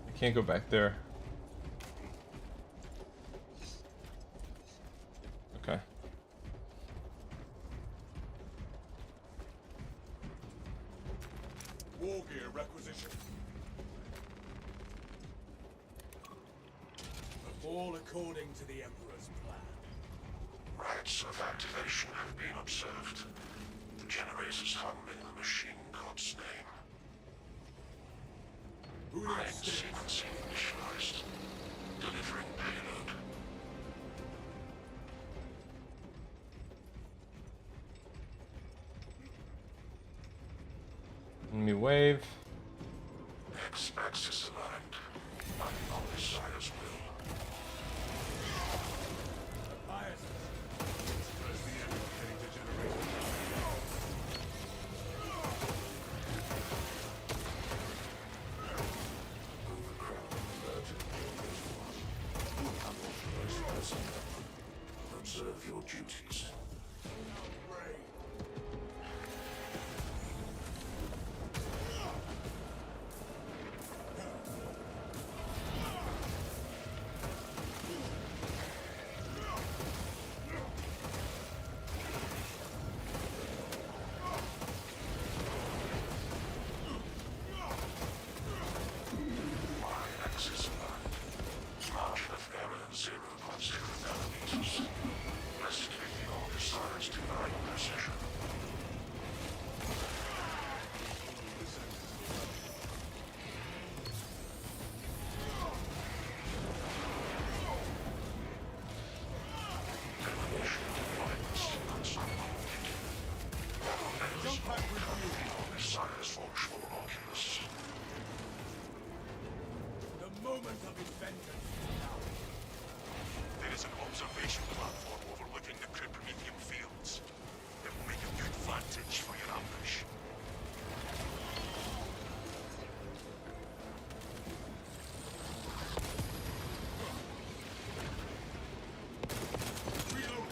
I can't go back there. Okay. War gear requisition. All according to the Emperor's plan. Rites of activation have been observed. The generators hum in the machine god's name. Who Brain needs sticks? sequencing initialized. Delivering payload. Enemy wave. X-axis aligned. Fighting on the Sire's will. Pious. Where's the Emperor heading to generate? Observe your duties. Y-axis aligned. Margin of error 0.0 nanometers. Estimating all the Sire's divine precision. Termination deployment sequence completed. Jump pack reviewed. All the Sire's watchful oculus. The moment of his vengeance is now. There is an observation platform overlooking the Prometheum fields. It will make a good vantage for your ambush. Reload.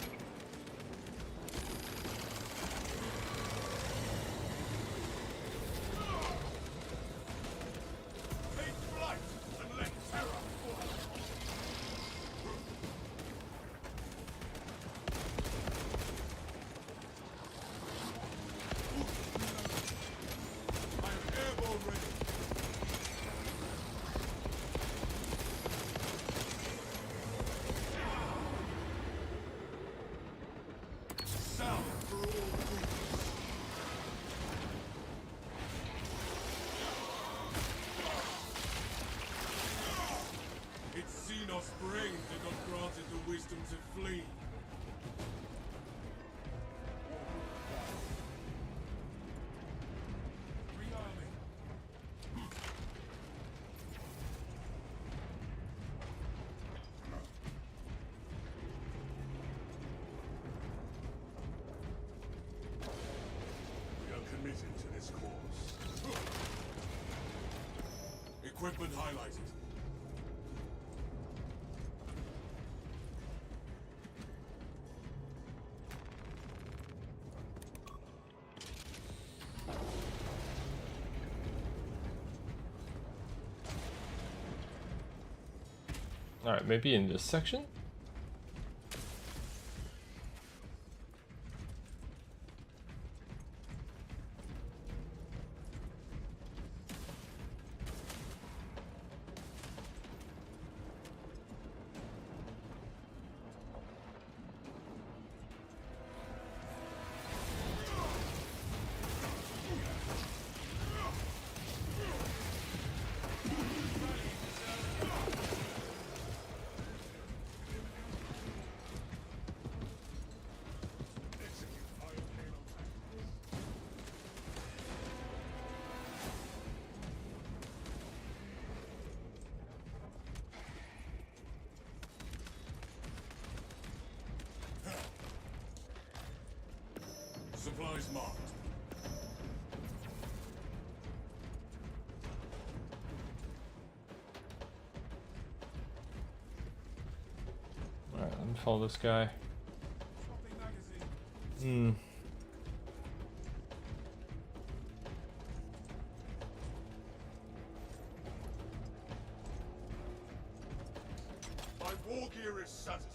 Take flight and let terror fall. I am airborne ready. Sound for all fools. It's Xenos brain that got granted the wisdom to flee. Rearming. Equipment highlighted. Alright, maybe in this section? Supplies marked. Alright, let me follow this guy. Swapping magazine. Hmm. My war gear is satisfied.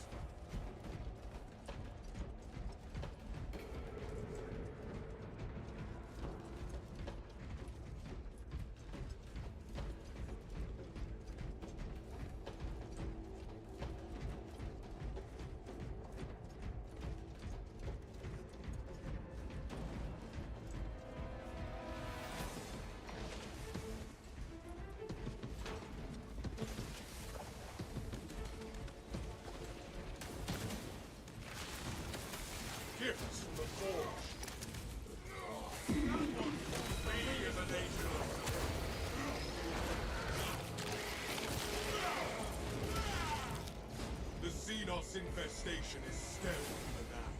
Gifts from the forge. We as a nation. The Xenos infestation is stemmed for now.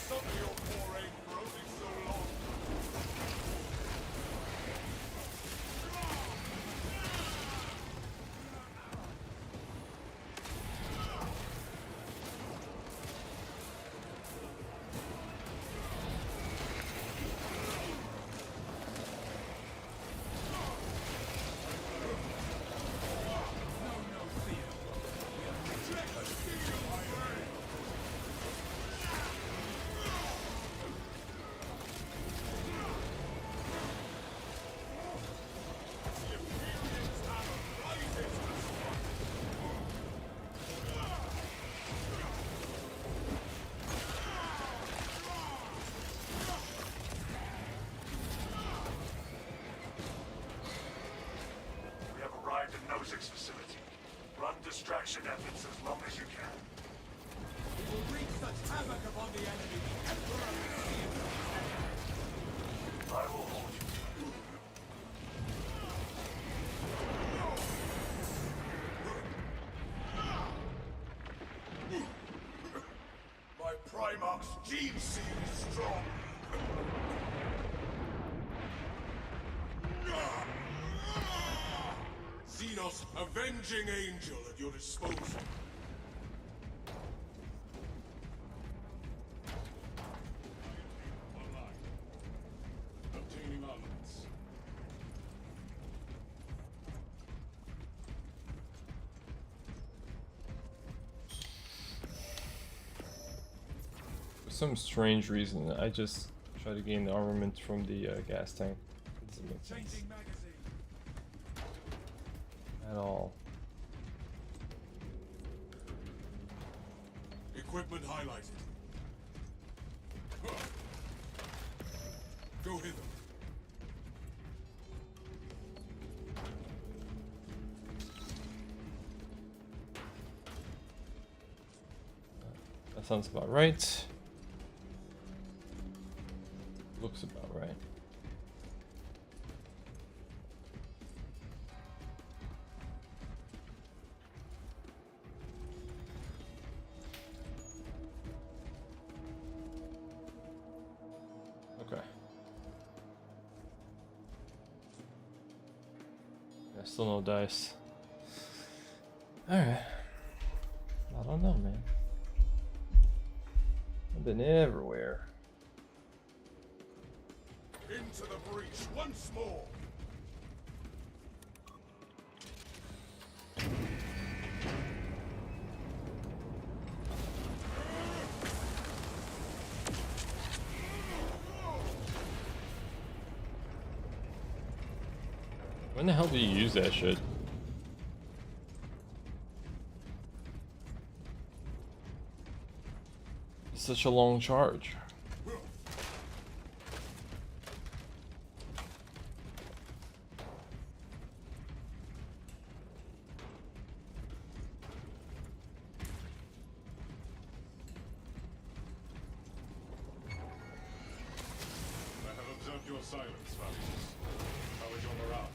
Some of your poor aim frozen so long. We have arrived at Nozick's facility. Run distraction efforts as long as you can. We will wreak such havoc upon the enemy, the Emperor will see it. I will hold you to it. My Primarch's gene seed is strong. Xenos, avenging angel at your disposal. Online. Obtaining armaments. For some strange reason, I just try to gain the armament from the gas tank. It doesn't make sense Changing magazine. at all. Equipment highlighted. Go hither. That sounds about right. Looks about right. Still no dice. Alright. I don't know, man. I've been everywhere. Into the breach once more. When the hell do you use that shit? It's such a long charge. I have observed your silence, Hobbyist. How is your morale?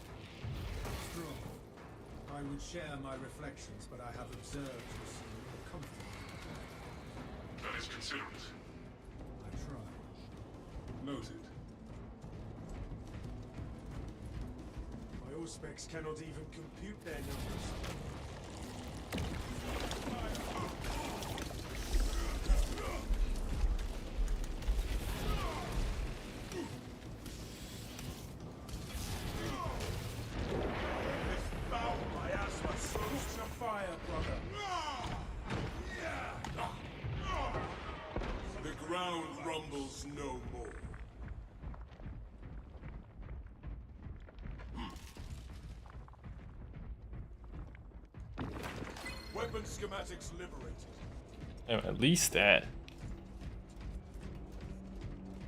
Strong. I would share my reflections, but I have observed you seem comfortable. That is considerate. I try. Noted. My auspex cannot even compute their numbers. The ground rumbles no more. Weapon schematics liberated. Damn, at least that.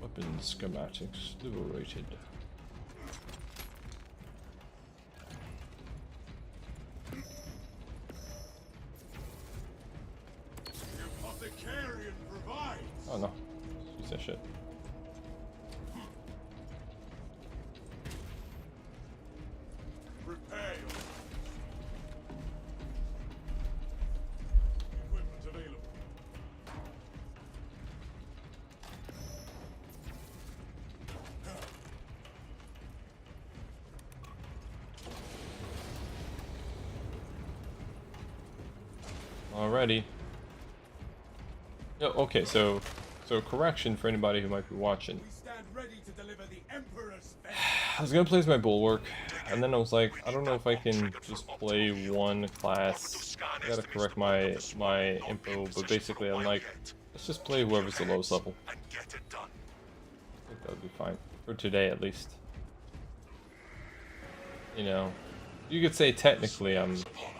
Weapon schematics liberated. The Apothecarian provides. Oh no. Use that shit. Prepare yourself. Equipment available. Alrighty. Yeah, okay, so correction for anybody who might be watching. We stand ready to deliver the Emperor's fate. I was gonna play as my Bulwark, and then I was like, I don't know if I can just play one class. I gotta correct my info, but basically I'm like, let's just play whoever's the lowest level. And get it done. I think that would be fine. For today, at least. You know, you could say technically I'm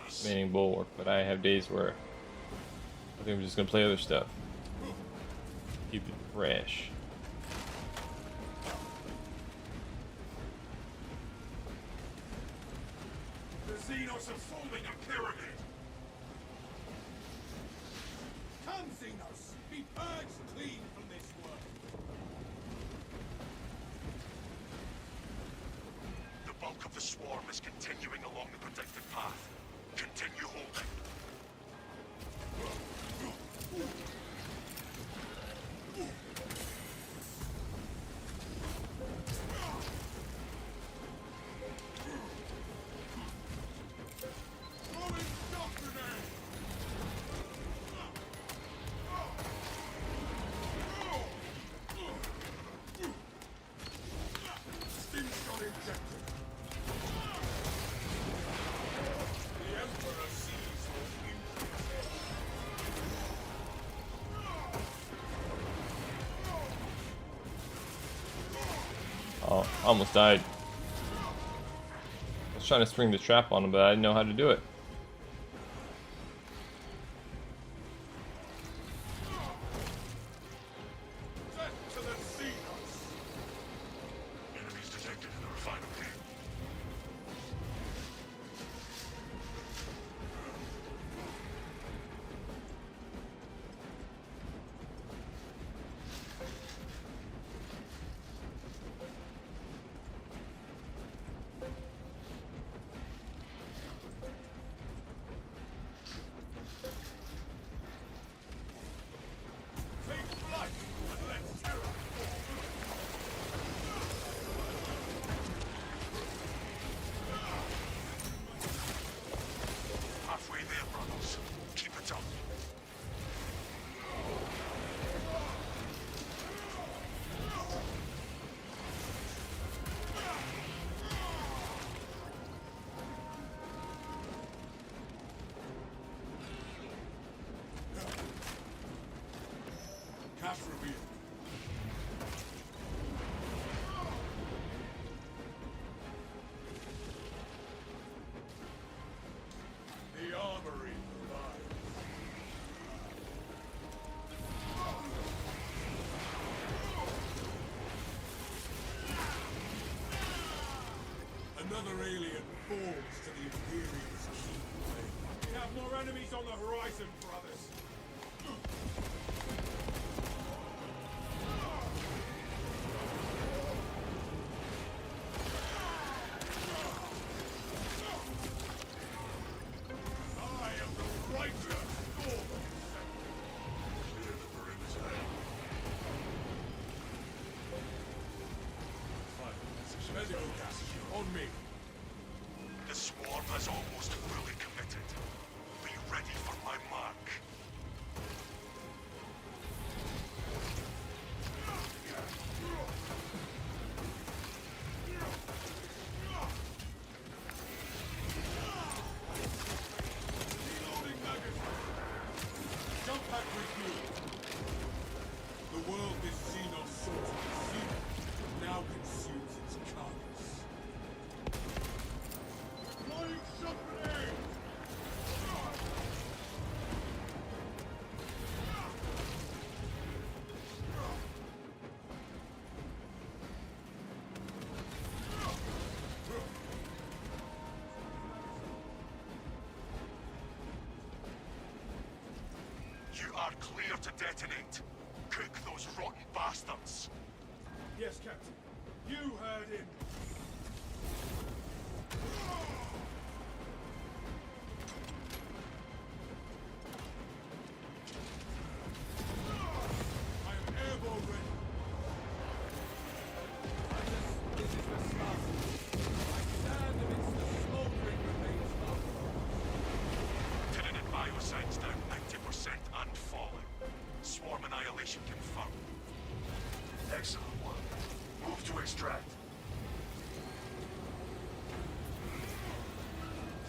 maining Bulwark, but I have days where I think I'm just gonna play other stuff. Keep it fresh. The Xenos are forming a pyramid. Come, Xenos, be purged clean from this world. The bulk of the swarm is continuing along the protected path. Continue holding. Oh, I almost died. I was trying to spring the trap on him, but I didn't know how to do it. To the Xenos. Enemies detected in the refinery. Another alien falls to the Imperium's keyblade. We have more enemies on the horizon, brothers. I am the righteous Storm of Clear the perimeter. Medical gas, on me. The swarm has almost fully committed. Be ready for my mark. Reloading magazine. Jump pack refuel. The world this Xenos sought to consume now consumes its carcass. Flying shot grenade! You are clear to detonate. Cook those rotten bastards. Yes, Captain. You heard him. I am airborne ready. This is the start. I stand amidst the smoldering remains of Tyranid bioscience down 90% and falling. Swarm annihilation confirmed. Excellent one. Move to extract.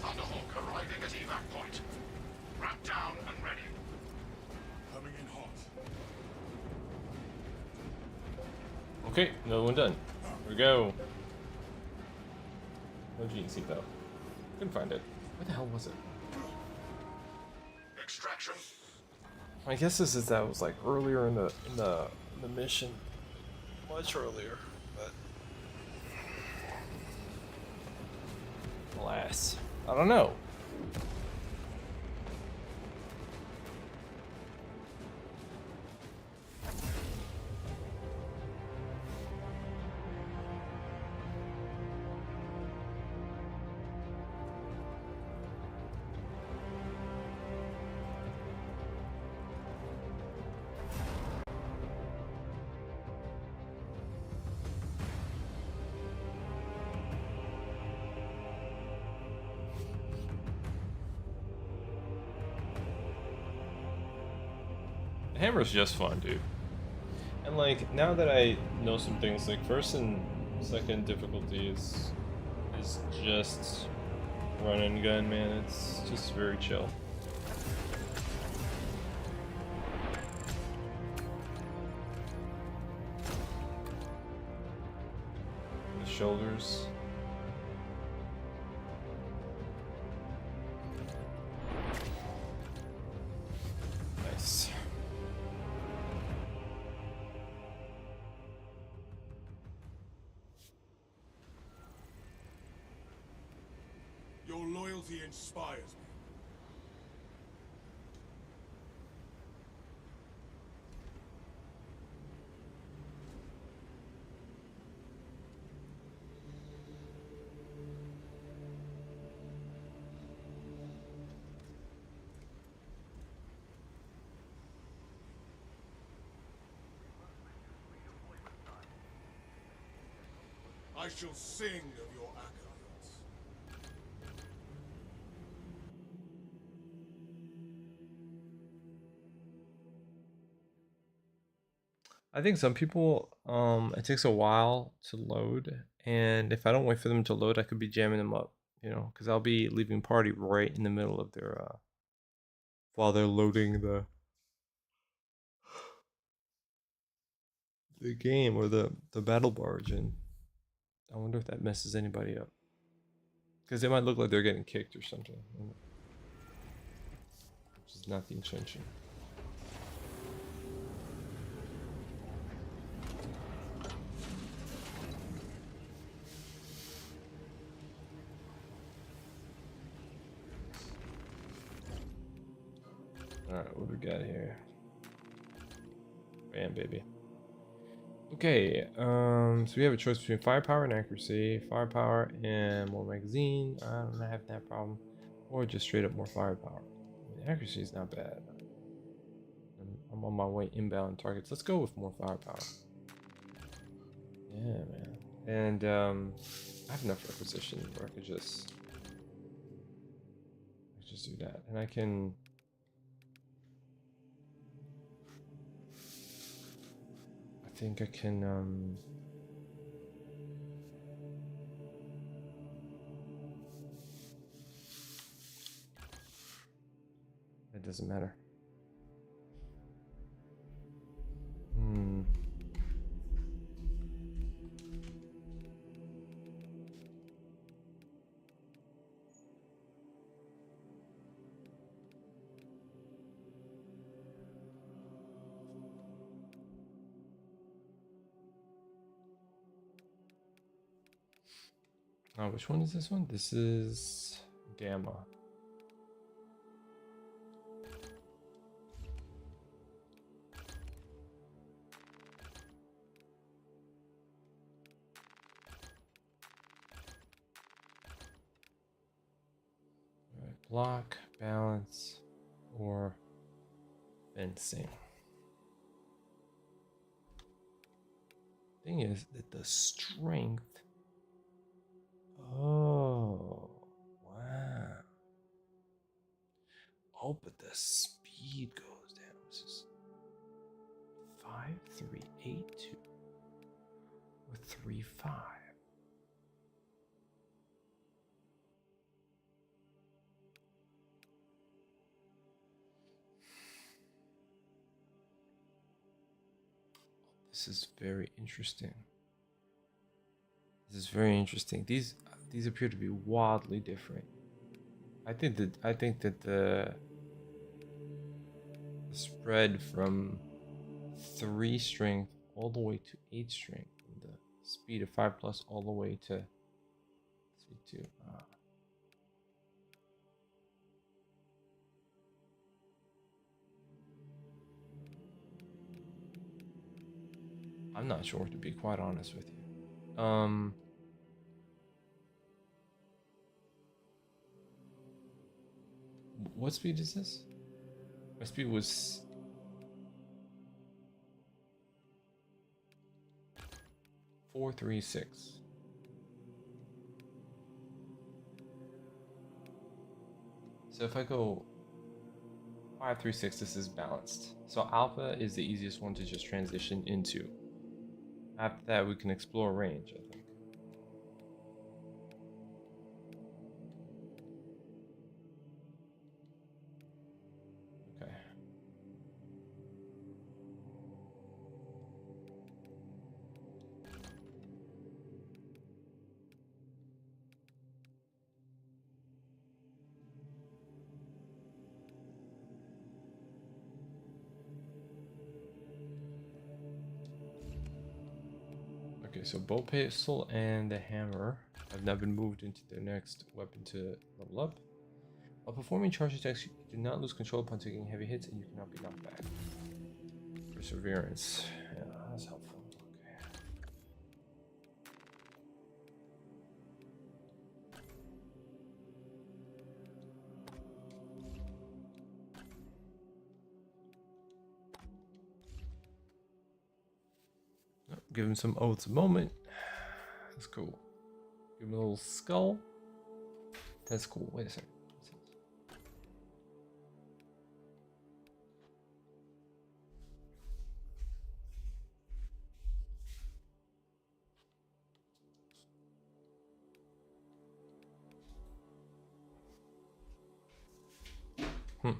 Thunderhawk arriving at evac point. Ramp down and ready. Coming in hot. Okay, another one done. Here we go. No gene seat though. Couldn't find it. Where the hell was it? Extraction. My guess is that was like earlier in the mission, much earlier, but alas, I don't know. The hammer's just fun, dude. And like now that I know some things, like first and second difficulty is just run and gun, man. It's just very chill. The shoulders. Nice. Your loyalty inspires me. I shall sing of your accolades. I think some people, it takes a while to load, and if I don't wait for them to load, I could be jamming them up, you know, because I'll be leaving party right in the middle of their, while they're loading the game or the battle barge, and I wonder if that messes anybody up, because it might look like they're getting kicked or something, which is not the intention. Alright, what do we got here? Bam, baby. Okay, so we have a choice between firepower and accuracy, firepower and more magazine. I don't have that problem, or just straight up more firepower. I mean, accuracy is not bad. I'm on my way inbound targets. Let's go with more firepower. Yeah, man. And I have enough requisition where I could just do that, and I can. I think I can. It doesn't matter. Hmm. Oh, which one is this one? This is Gamma. Alright, block, balance, or fencing. Thing is that the strength. Oh, wow. Oh, but the speed goes down. This is 5382 or 35. This is very interesting. This is very interesting. These appear to be wildly different. I think that the spread from 3 strength all the way to 8 strength, and the speed of 5 plus all the way to speed 2. I'm not sure, to be quite honest with you. What speed is this? My speed was 436. So if I go 536, this is balanced. So alpha is the easiest one to just transition into. After that, we can explore range, I think. Okay. Okay, so bow pistol and the hammer have now been moved into their next weapon to level up. While performing charge attacks, you do not lose control upon taking heavy hits, and you cannot be knocked back. Perseverance. Yeah, that's helpful. Okay. Oh, give him some oaths a moment. That's cool. Give him a little skull. That's cool. Wait a second. Hmm.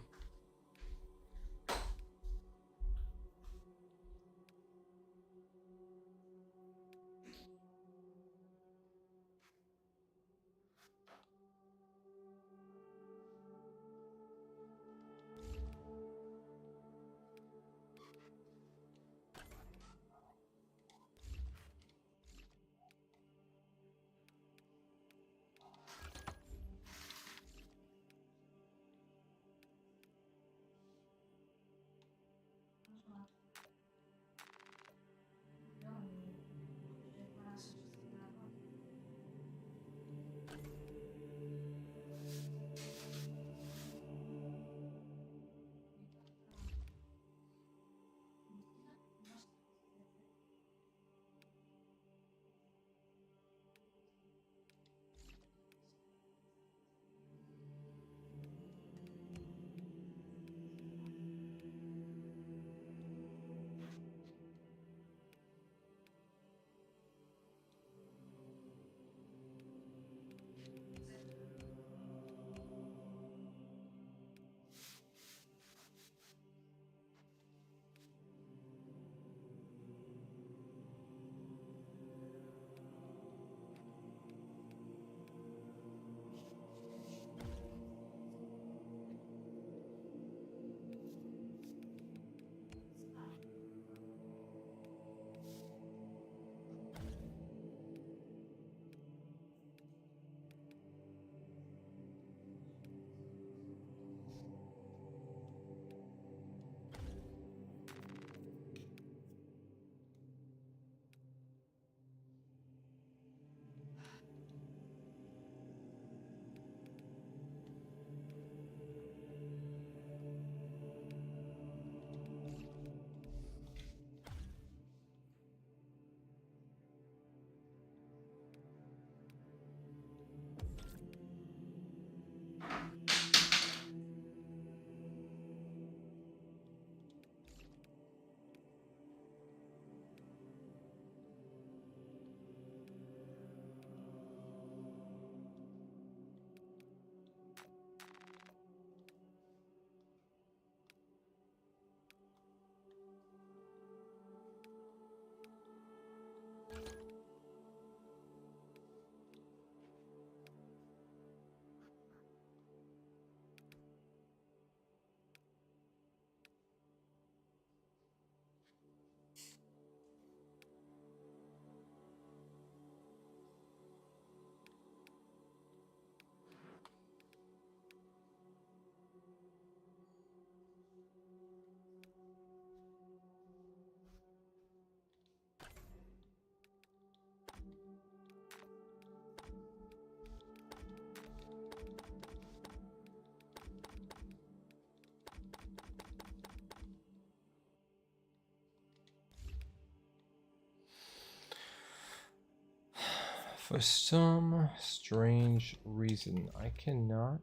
For some strange reason, I cannot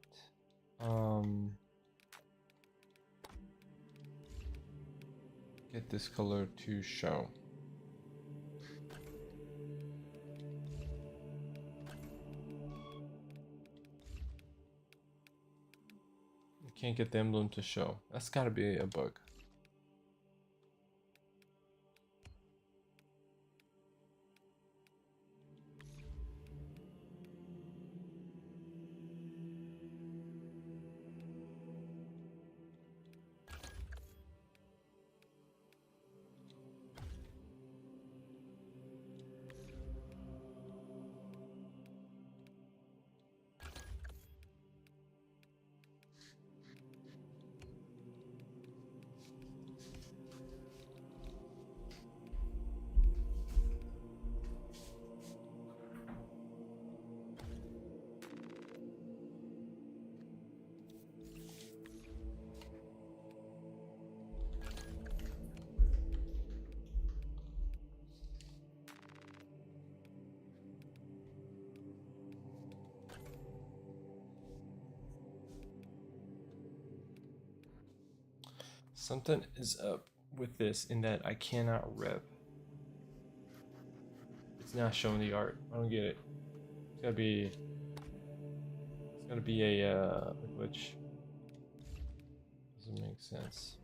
get this color to show. I can't get the emblem to show. That's gotta be a bug. Something is up with this in that I cannot rep. It's not showing the art. I don't get it. It's gotta be. It's gotta be a glitch. Doesn't make sense.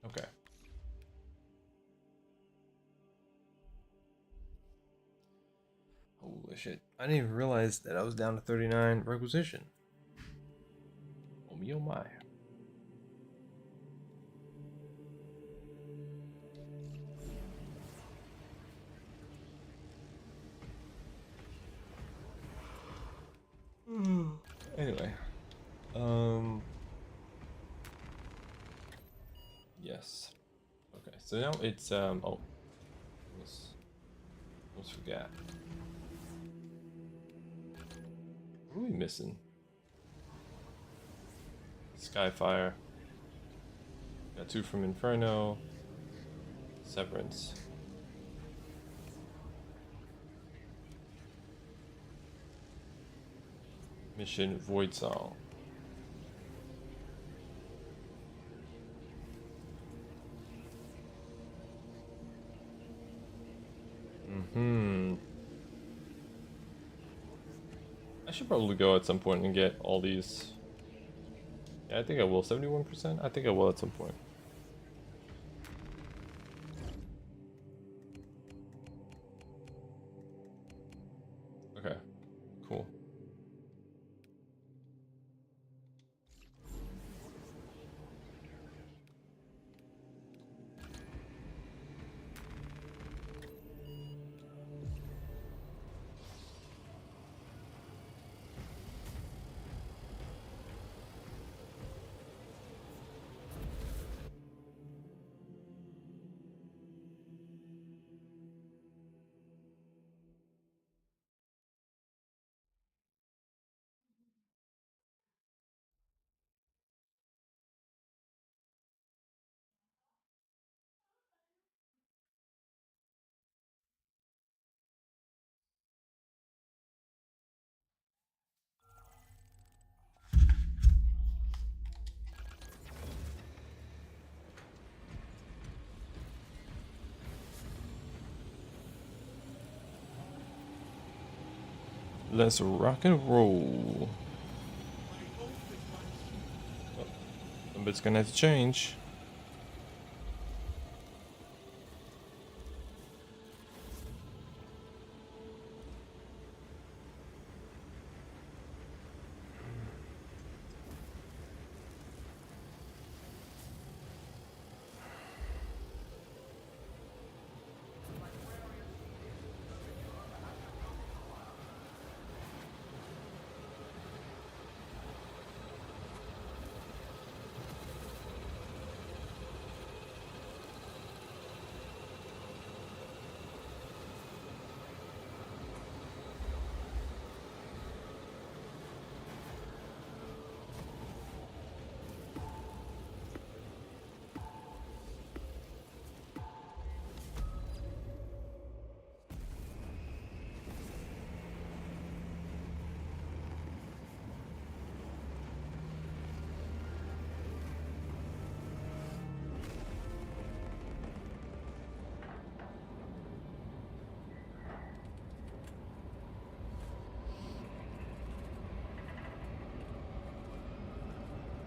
Okay. Holy shit. I didn't even realize that I was down to 39 requisition. Oh me, oh my. Anyway. Yes. Okay, so now it's oh. Almost forgot. What are we missing? Skyfire. Got 2 from Inferno. Severance. Mission Void Song. I should probably go at some point and get all these. Yeah, I think I will. 71%? I think I will at some point. Okay, cool. Let's rock and roll. Oh, some bit's gonna have to change.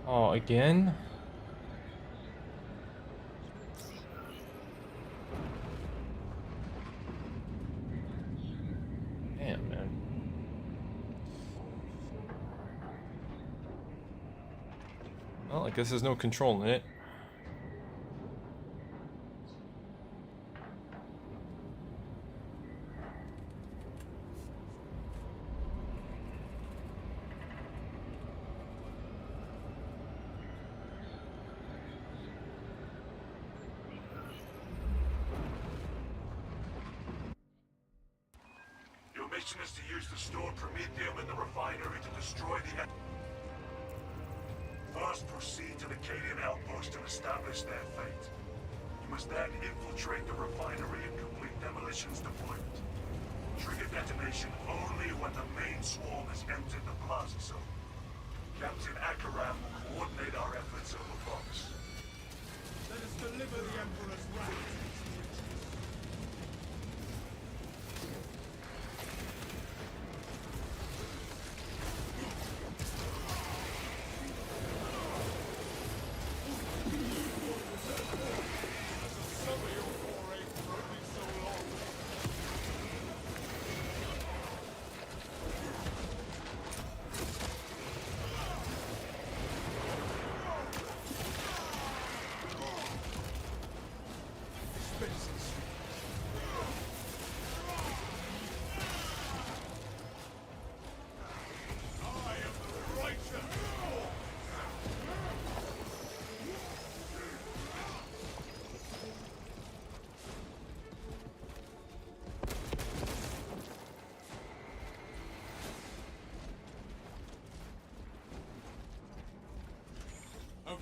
Oh, again? Damn, man. Well, I guess there's no controlling it. Your mission is to use the stored promethium in the refinery to destroy the... First, proceed to the Cadian outpost and establish their fate. You must then infiltrate the refinery and complete demolitions deployment. Trigger detonation only when the main swarm has entered the plaza zone. Captain Akaram will coordinate our efforts over promise. Let us deliver the Emperor's wrath.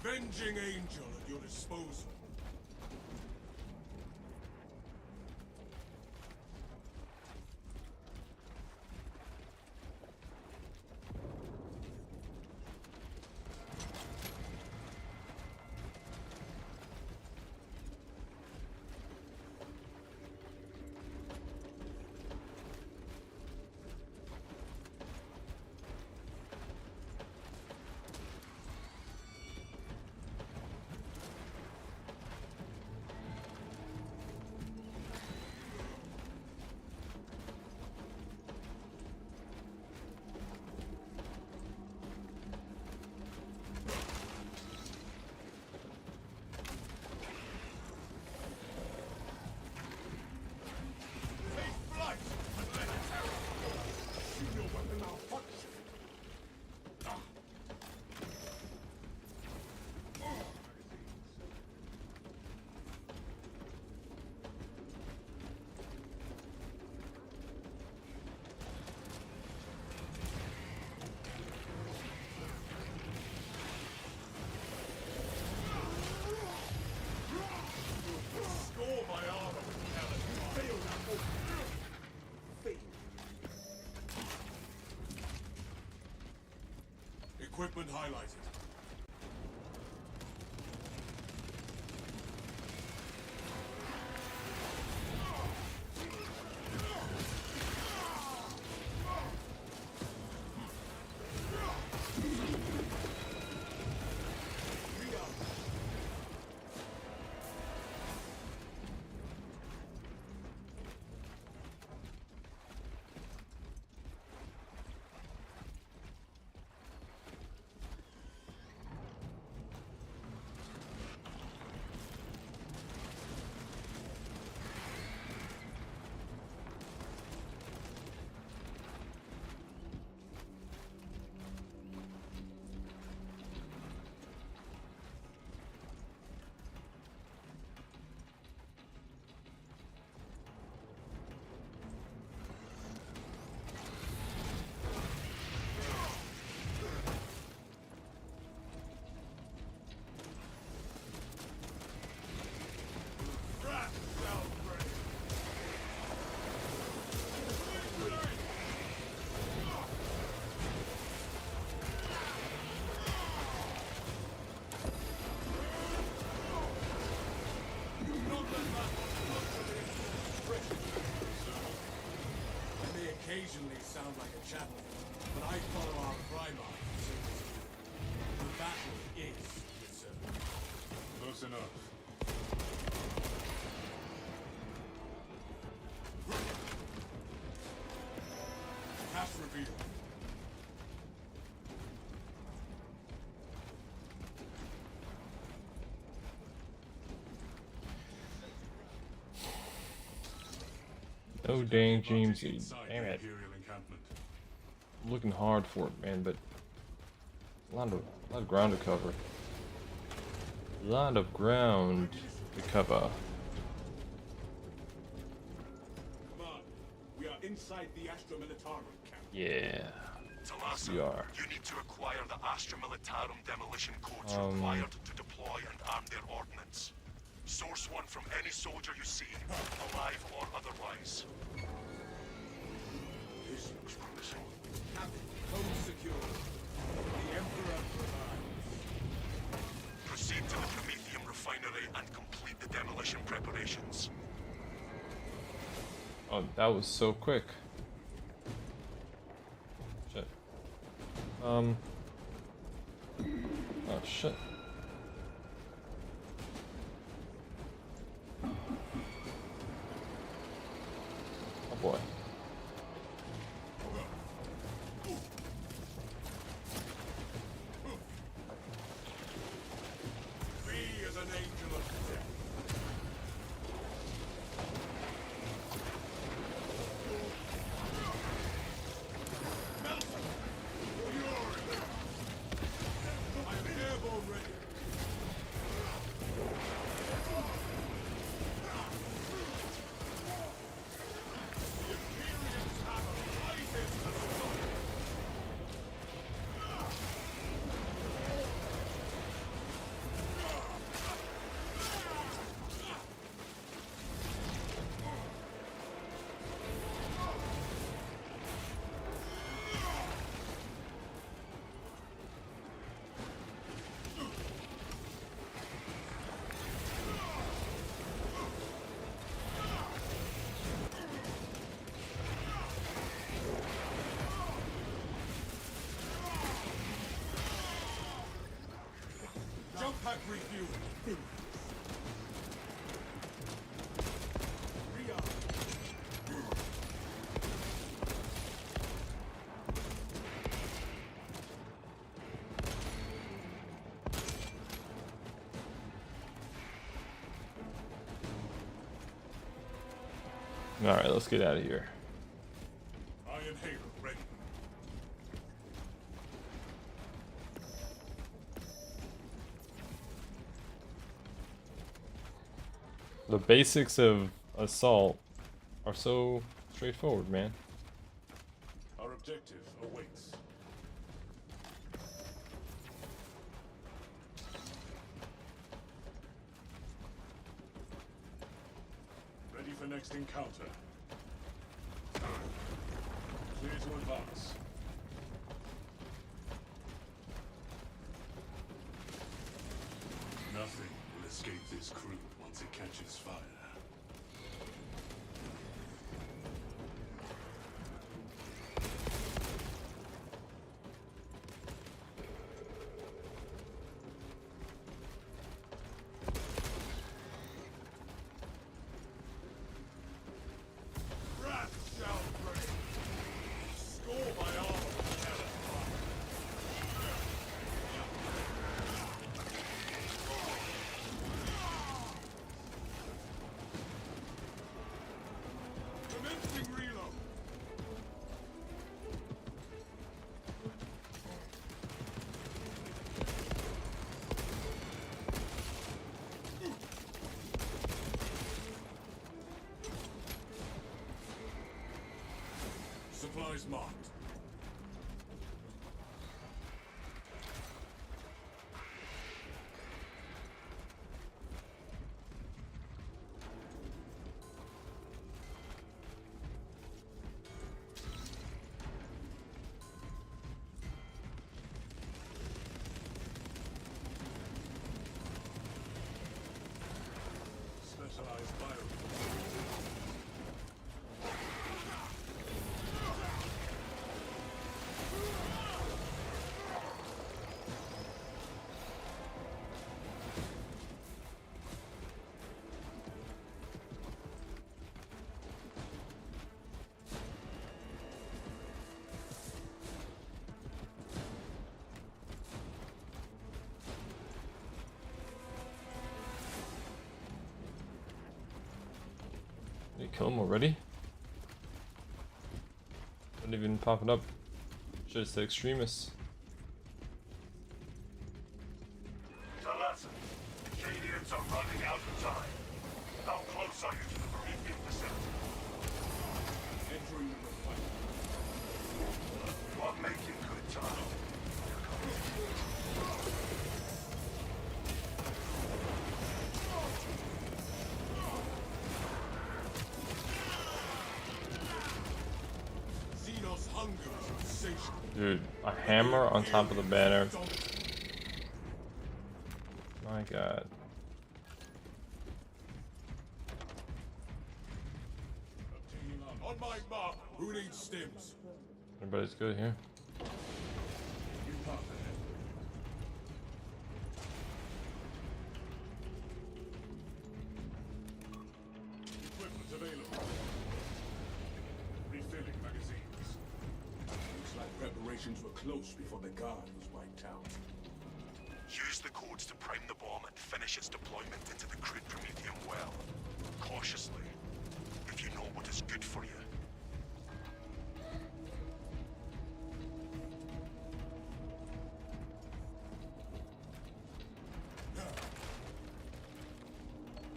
Avenging angel at your disposal. Equipment highlighted. on Earth. Path revealed. No dang Advantage Jamesy. inside Damn the it. Imperial encampment. I'm looking hard for it, man, but a lot of ground to cover. A lot of ground to cover. Command, we are inside the Astra Militarum camp. Yeah. Talassa, We are. you need to acquire the Astra Militarum demolition codes required to deploy and arm their ordnance. Source one from any soldier you see, alive or otherwise. This looks promising. Captain, home secure. The Emperor provides. Proceed to the Prometheum refinery and complete the demolition preparations. Oh, that was so quick. Shit. Oh shit. Oh boy. Be as an angel of death. Nelson! Fury! I am airborne ready. The Imperium's hammer rises to stop. Jump pack refueling. Rearm. Alright, let's get out of here. Iron Halo ready. The basics of assault are so straightforward, man. Our objective awaits. Ready for next encounter. Clear to advance. Nothing will escape this crew once it catches fire. Wrath shall break. Score my arm. Commencing reload. Supplies marked. Specialized bio. kill him already? Don't even pop it up. Should have said extremists. It's a lesson. Shadians are running out of time. How close are you to the Promethean facility? Entering the fight. What making good time? Xenos hunger is insatiable. Dude, a hammer on top of the banner. My god. Obtaining armor. On my mark. Who needs stims? Everybody's good here. You path ahead. Equipment available. Refilling magazines. Looks like preparations were close before the guard was wiped out. Use the codes to prime the bomb and finish its deployment into the crude Promethean well. Cautiously, if you know what is good for you.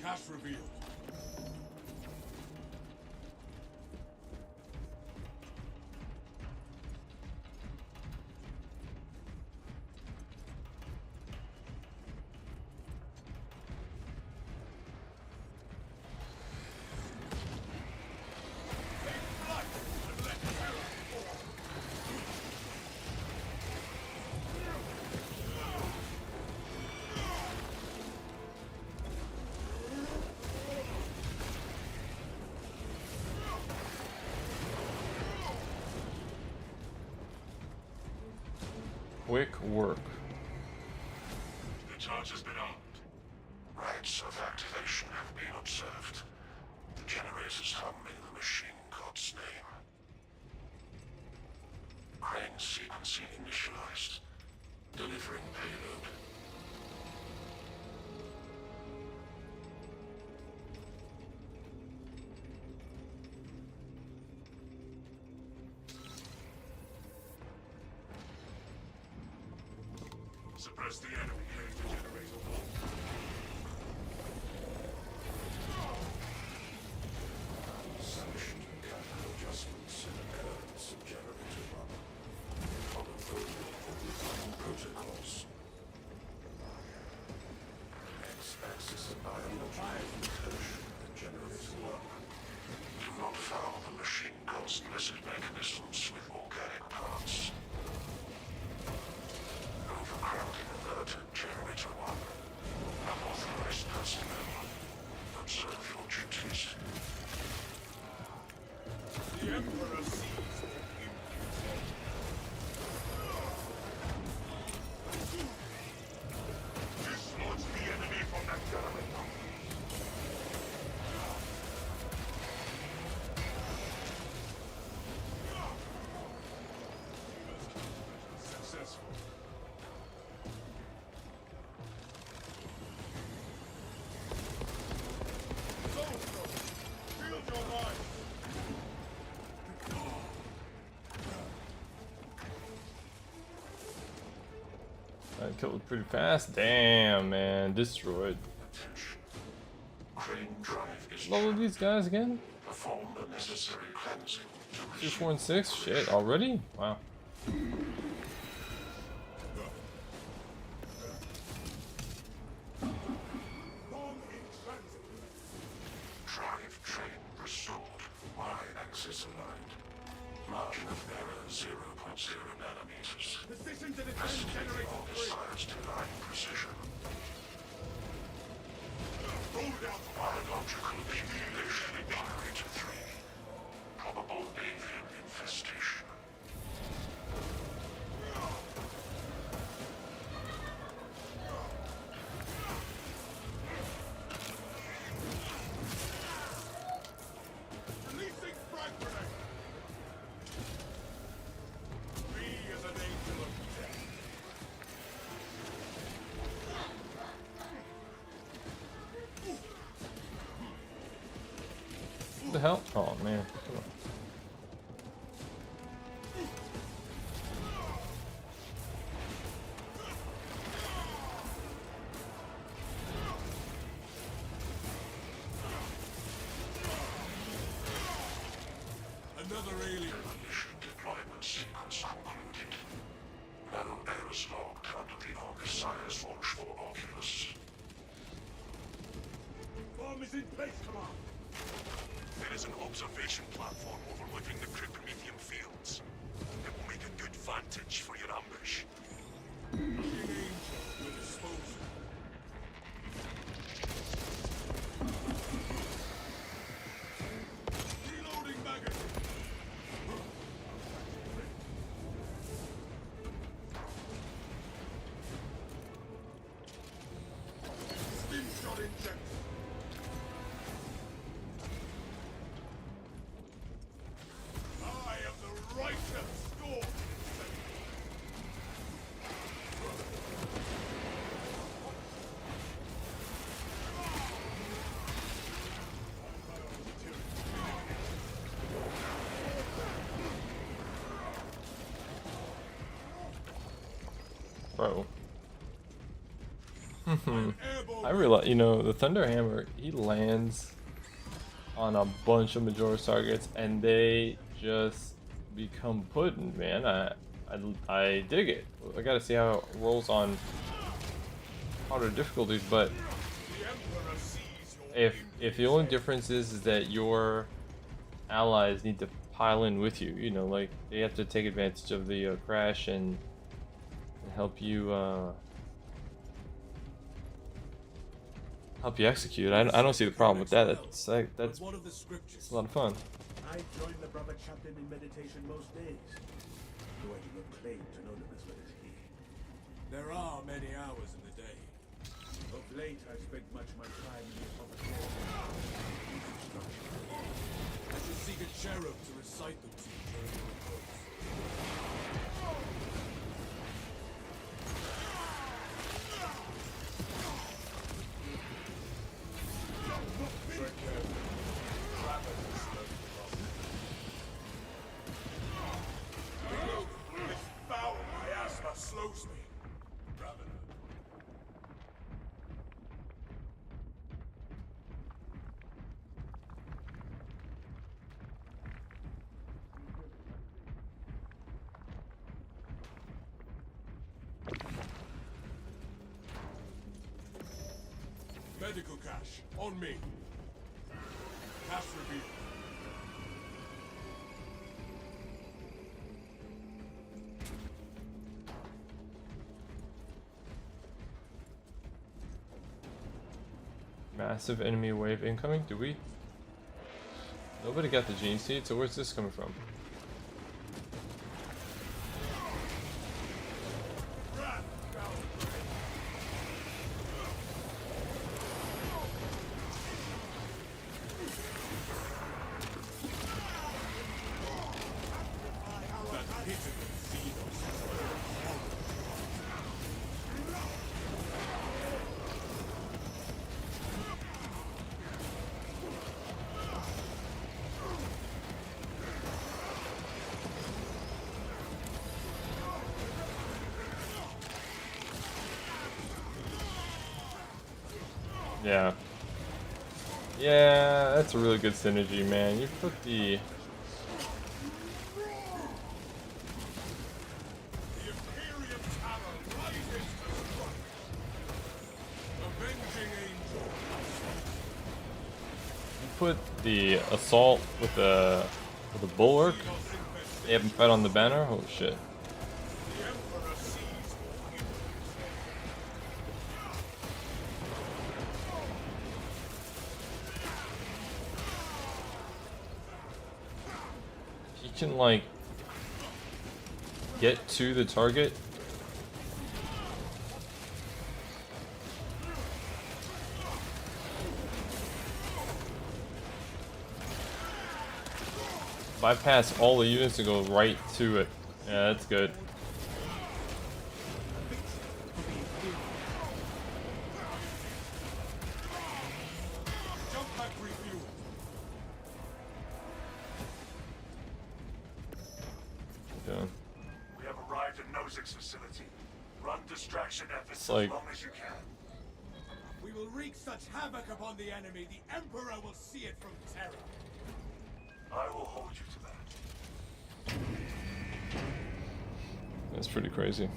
Cache revealed. Quick work. The charge has been armed. Rites of activation have been observed. The generators hum in the machine god's name. Crane sequencing initialized. Delivering payload. Suppress the enemy. Heading to generator 1. Sanctioned capital adjustments in occurrence of generator 1. Follow the protocols. X-axis of biological incursion in generator 1. Do not foul the machine god's blessed mechanisms with organic parts. Overcrowding alert at generator 1. Unauthorized personnel. Observe your duties. The Emperor sees the Dislodge the enemy from that generator. successful. Shield your mind. That killed pretty fast. Damn, man. Destroyed. Attention. Crane drive is Level these guys again? perform the necessary cleansing to 2, 4, and 6? Shit, already? Wow. Bomb in transit. drive train restored. Y-axis aligned. Margin of error 0.0 nanometers. Position to defend Estimating generator all 3. missiles to line precision. Roll down. Biological accumulation in generator 3. Probable avian infestation. the hell? Oh man. Come on. Another alien. Mission deployment sequence concluded. Nano errors logged under the Arcasire's launch for Oculus. Bomb is in place, Command. There is an observation platform overlooking the cryptomedium fields. It will make a good vantage for your ambush. King Angel will dispose of. Reloading magazine. Stim shot injected. I am the righteous storm. Bro. Airborne. I realize, you know, the Thunder Hammer, he lands on a bunch of Majora's targets and they just become pudding, man. I dig it. I gotta see how it rolls on harder difficulties, but The Emperor sees your if the only difference is that your allies need to pile in with you, you know, like they have to take advantage of the crash and help you execute. I don't see the problem with that. That's What of the scriptures? a lot of fun. I join the brother chaplain in meditation most days. Though I do not claim to know them as well as he. There are many hours in the day. Of late, I spent much of my time in the public I should seek a cherub to recite them to you during your repose. Tread carefully. Trapper is slowly crossing. This foul miasma slows me. Ravener. Medical cache, on me. Cache revealed. Massive enemy wave incoming. Do we? Nobody got the gene seed, so where's this coming from? Rat down that pitiful Xenos is horrible. Yeah. Yeah, that's a really good synergy, man. You put the... The Imperium Tower rises to strike. Avenging Angel. You put the assault with the bulwark. Xenos infestation. They haven't fed on the banner. Oh shit. The Emperor sees your evil. He can like get to the target. Bypass all the units and go right to it. Yeah, that's good. Jump pack refueled. logistics facility. Run distraction efforts It's like- as long as you can. We will wreak such havoc upon the enemy, the Emperor will see it from terror. I will hold you to that. That's pretty crazy.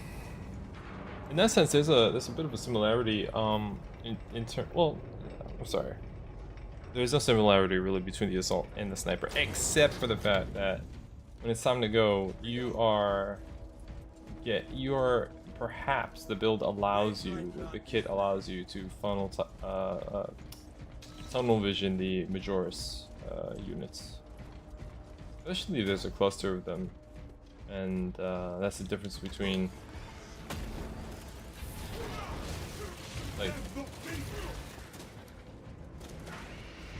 In that sense, there's a bit of a similarity. Well, I'm sorry. There's no similarity really between the assault and the sniper, except for the fact that when it's time to go, you are perhaps the build allows you, the kit allows you to tunnel vision the Majoris units. Especially if there's a cluster of them, and that's the difference between like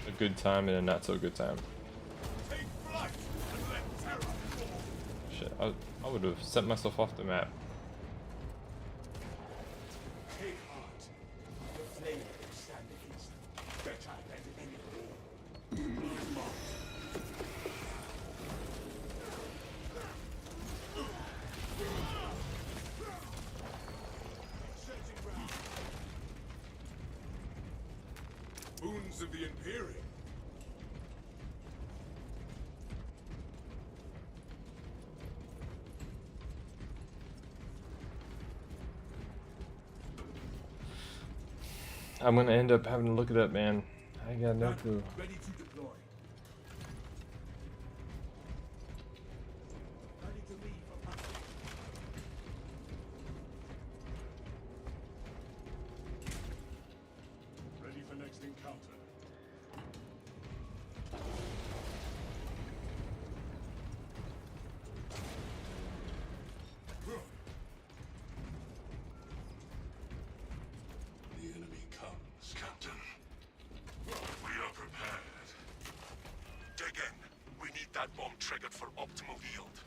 a good time and a not so good time. Take flight and let terror fall. Shit, I would have sent myself off the map. Take heart. The flame will stand against them. Better than any war. Boons of the Imperium. I'm gonna end up having to look it up, man. I got no clue. Ready to deploy. Ready to leave for battle. Ready for next encounter. The enemy comes, Captain. We are prepared. Dig in. We need that bomb triggered for optimal yield.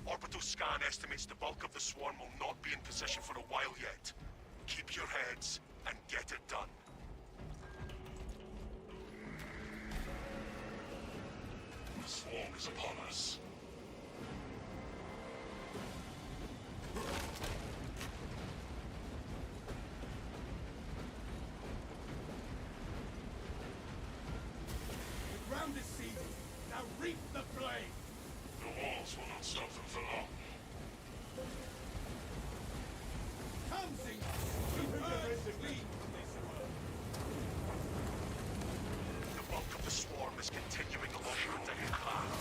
Orbital scan estimates the bulk of the swarm will not be in position for a while yet. Keep your heads and get it done. The swarm is upon us. The ground is seized. Now reap the flame. The walls will not stop them for long. Come, Zingers. Keep Earth clean from this world. The bulk of the swarm is continuing along the Rudenian path.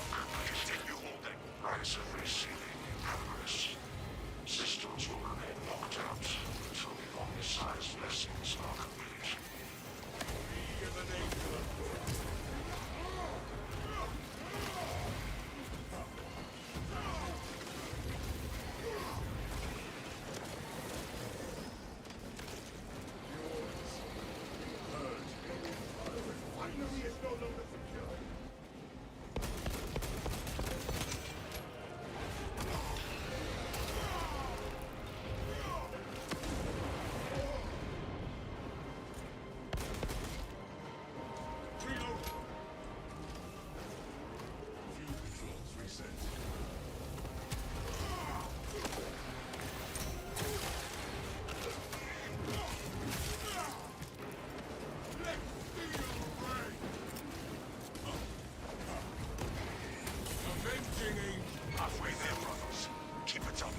Continue holding. Rise of receiving in progress. Systems will remain locked out until the long-sized blessings are complete. Give an angel of Finally, it's no longer secure. reload. View controls reset. Avenging angel. Halfway there, brothers. Keep it up.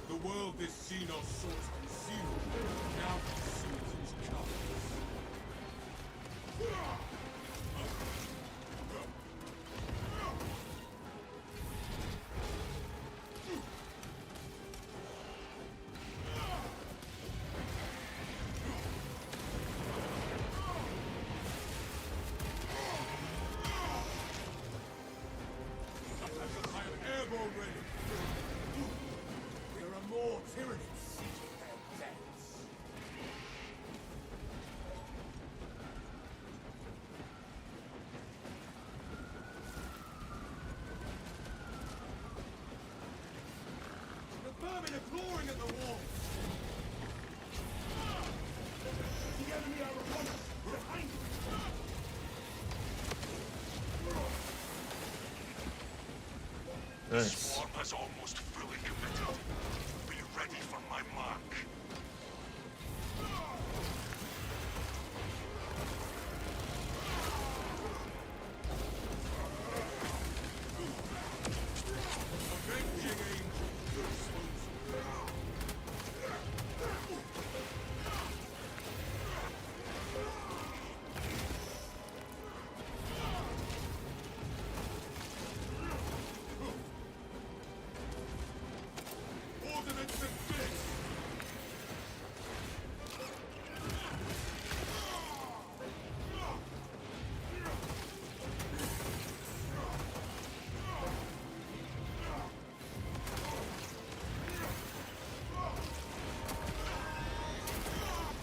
The world this Xenos sought concealed, now conceals its colors. I am airborne ready. There are more tyrannies seeking their deaths. vermin are clawing at the wall. The enemy are upon us. Behind us. The Nice. swarm has almost fully committed. Be ready for my mark. Avenging angel. Ordnance and fix.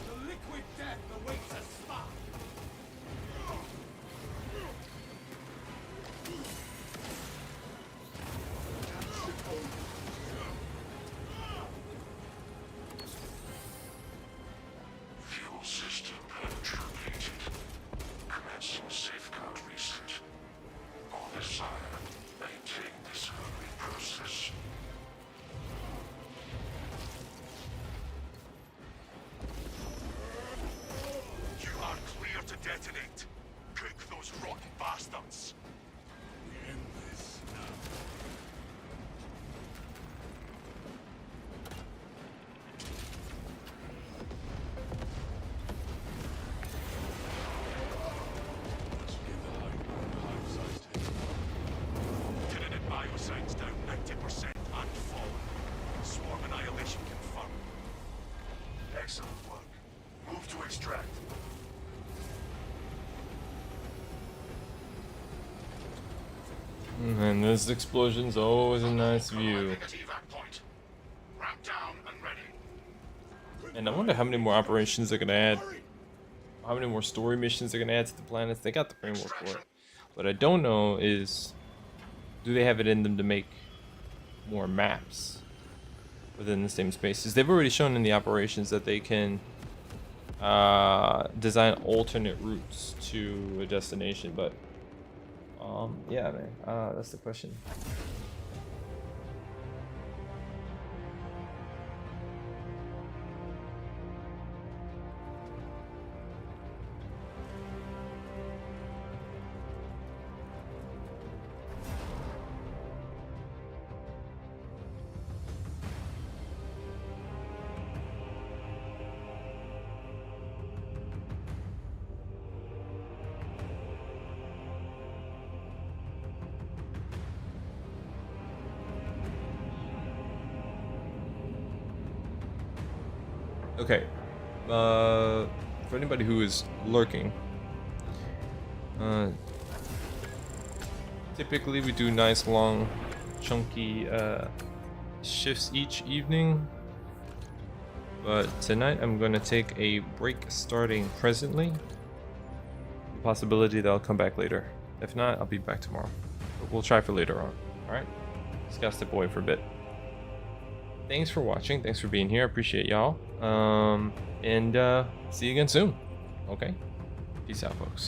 The liquid death awaits a spark. Fuel system penetrated. Commencing safeguard reset. All desire, maintain this early process. You are clear to detonate. Cook those rotten bastards. We end this now. Let's get the hive-sized hit. Tyranid bioscience down 90% and fallen. Swarm annihilation confirmed. Excellent work. Move to extract. And this explosion's always a nice view. At evac point. Ramp down and ready. And I wonder how many more operations they're gonna add. How many more story missions they're gonna add to the planets. They got the framework for it. What I don't know is, do they have it in them to make more maps within the same spaces? They've already shown in the operations that they can design alternate routes to a destination, but yeah, man, that's the question. Okay, for anybody who is lurking, typically we do nice long chunky shifts each evening, but tonight I'm going to take a break starting presently. The possibility that I'll come back later. If not, I'll be back tomorrow, but we'll try for later on. Alright, just gotta step away for a bit. Thanks for watching. Thanks for being here. I appreciate y'all. And see you again soon. Okay? Peace out, folks.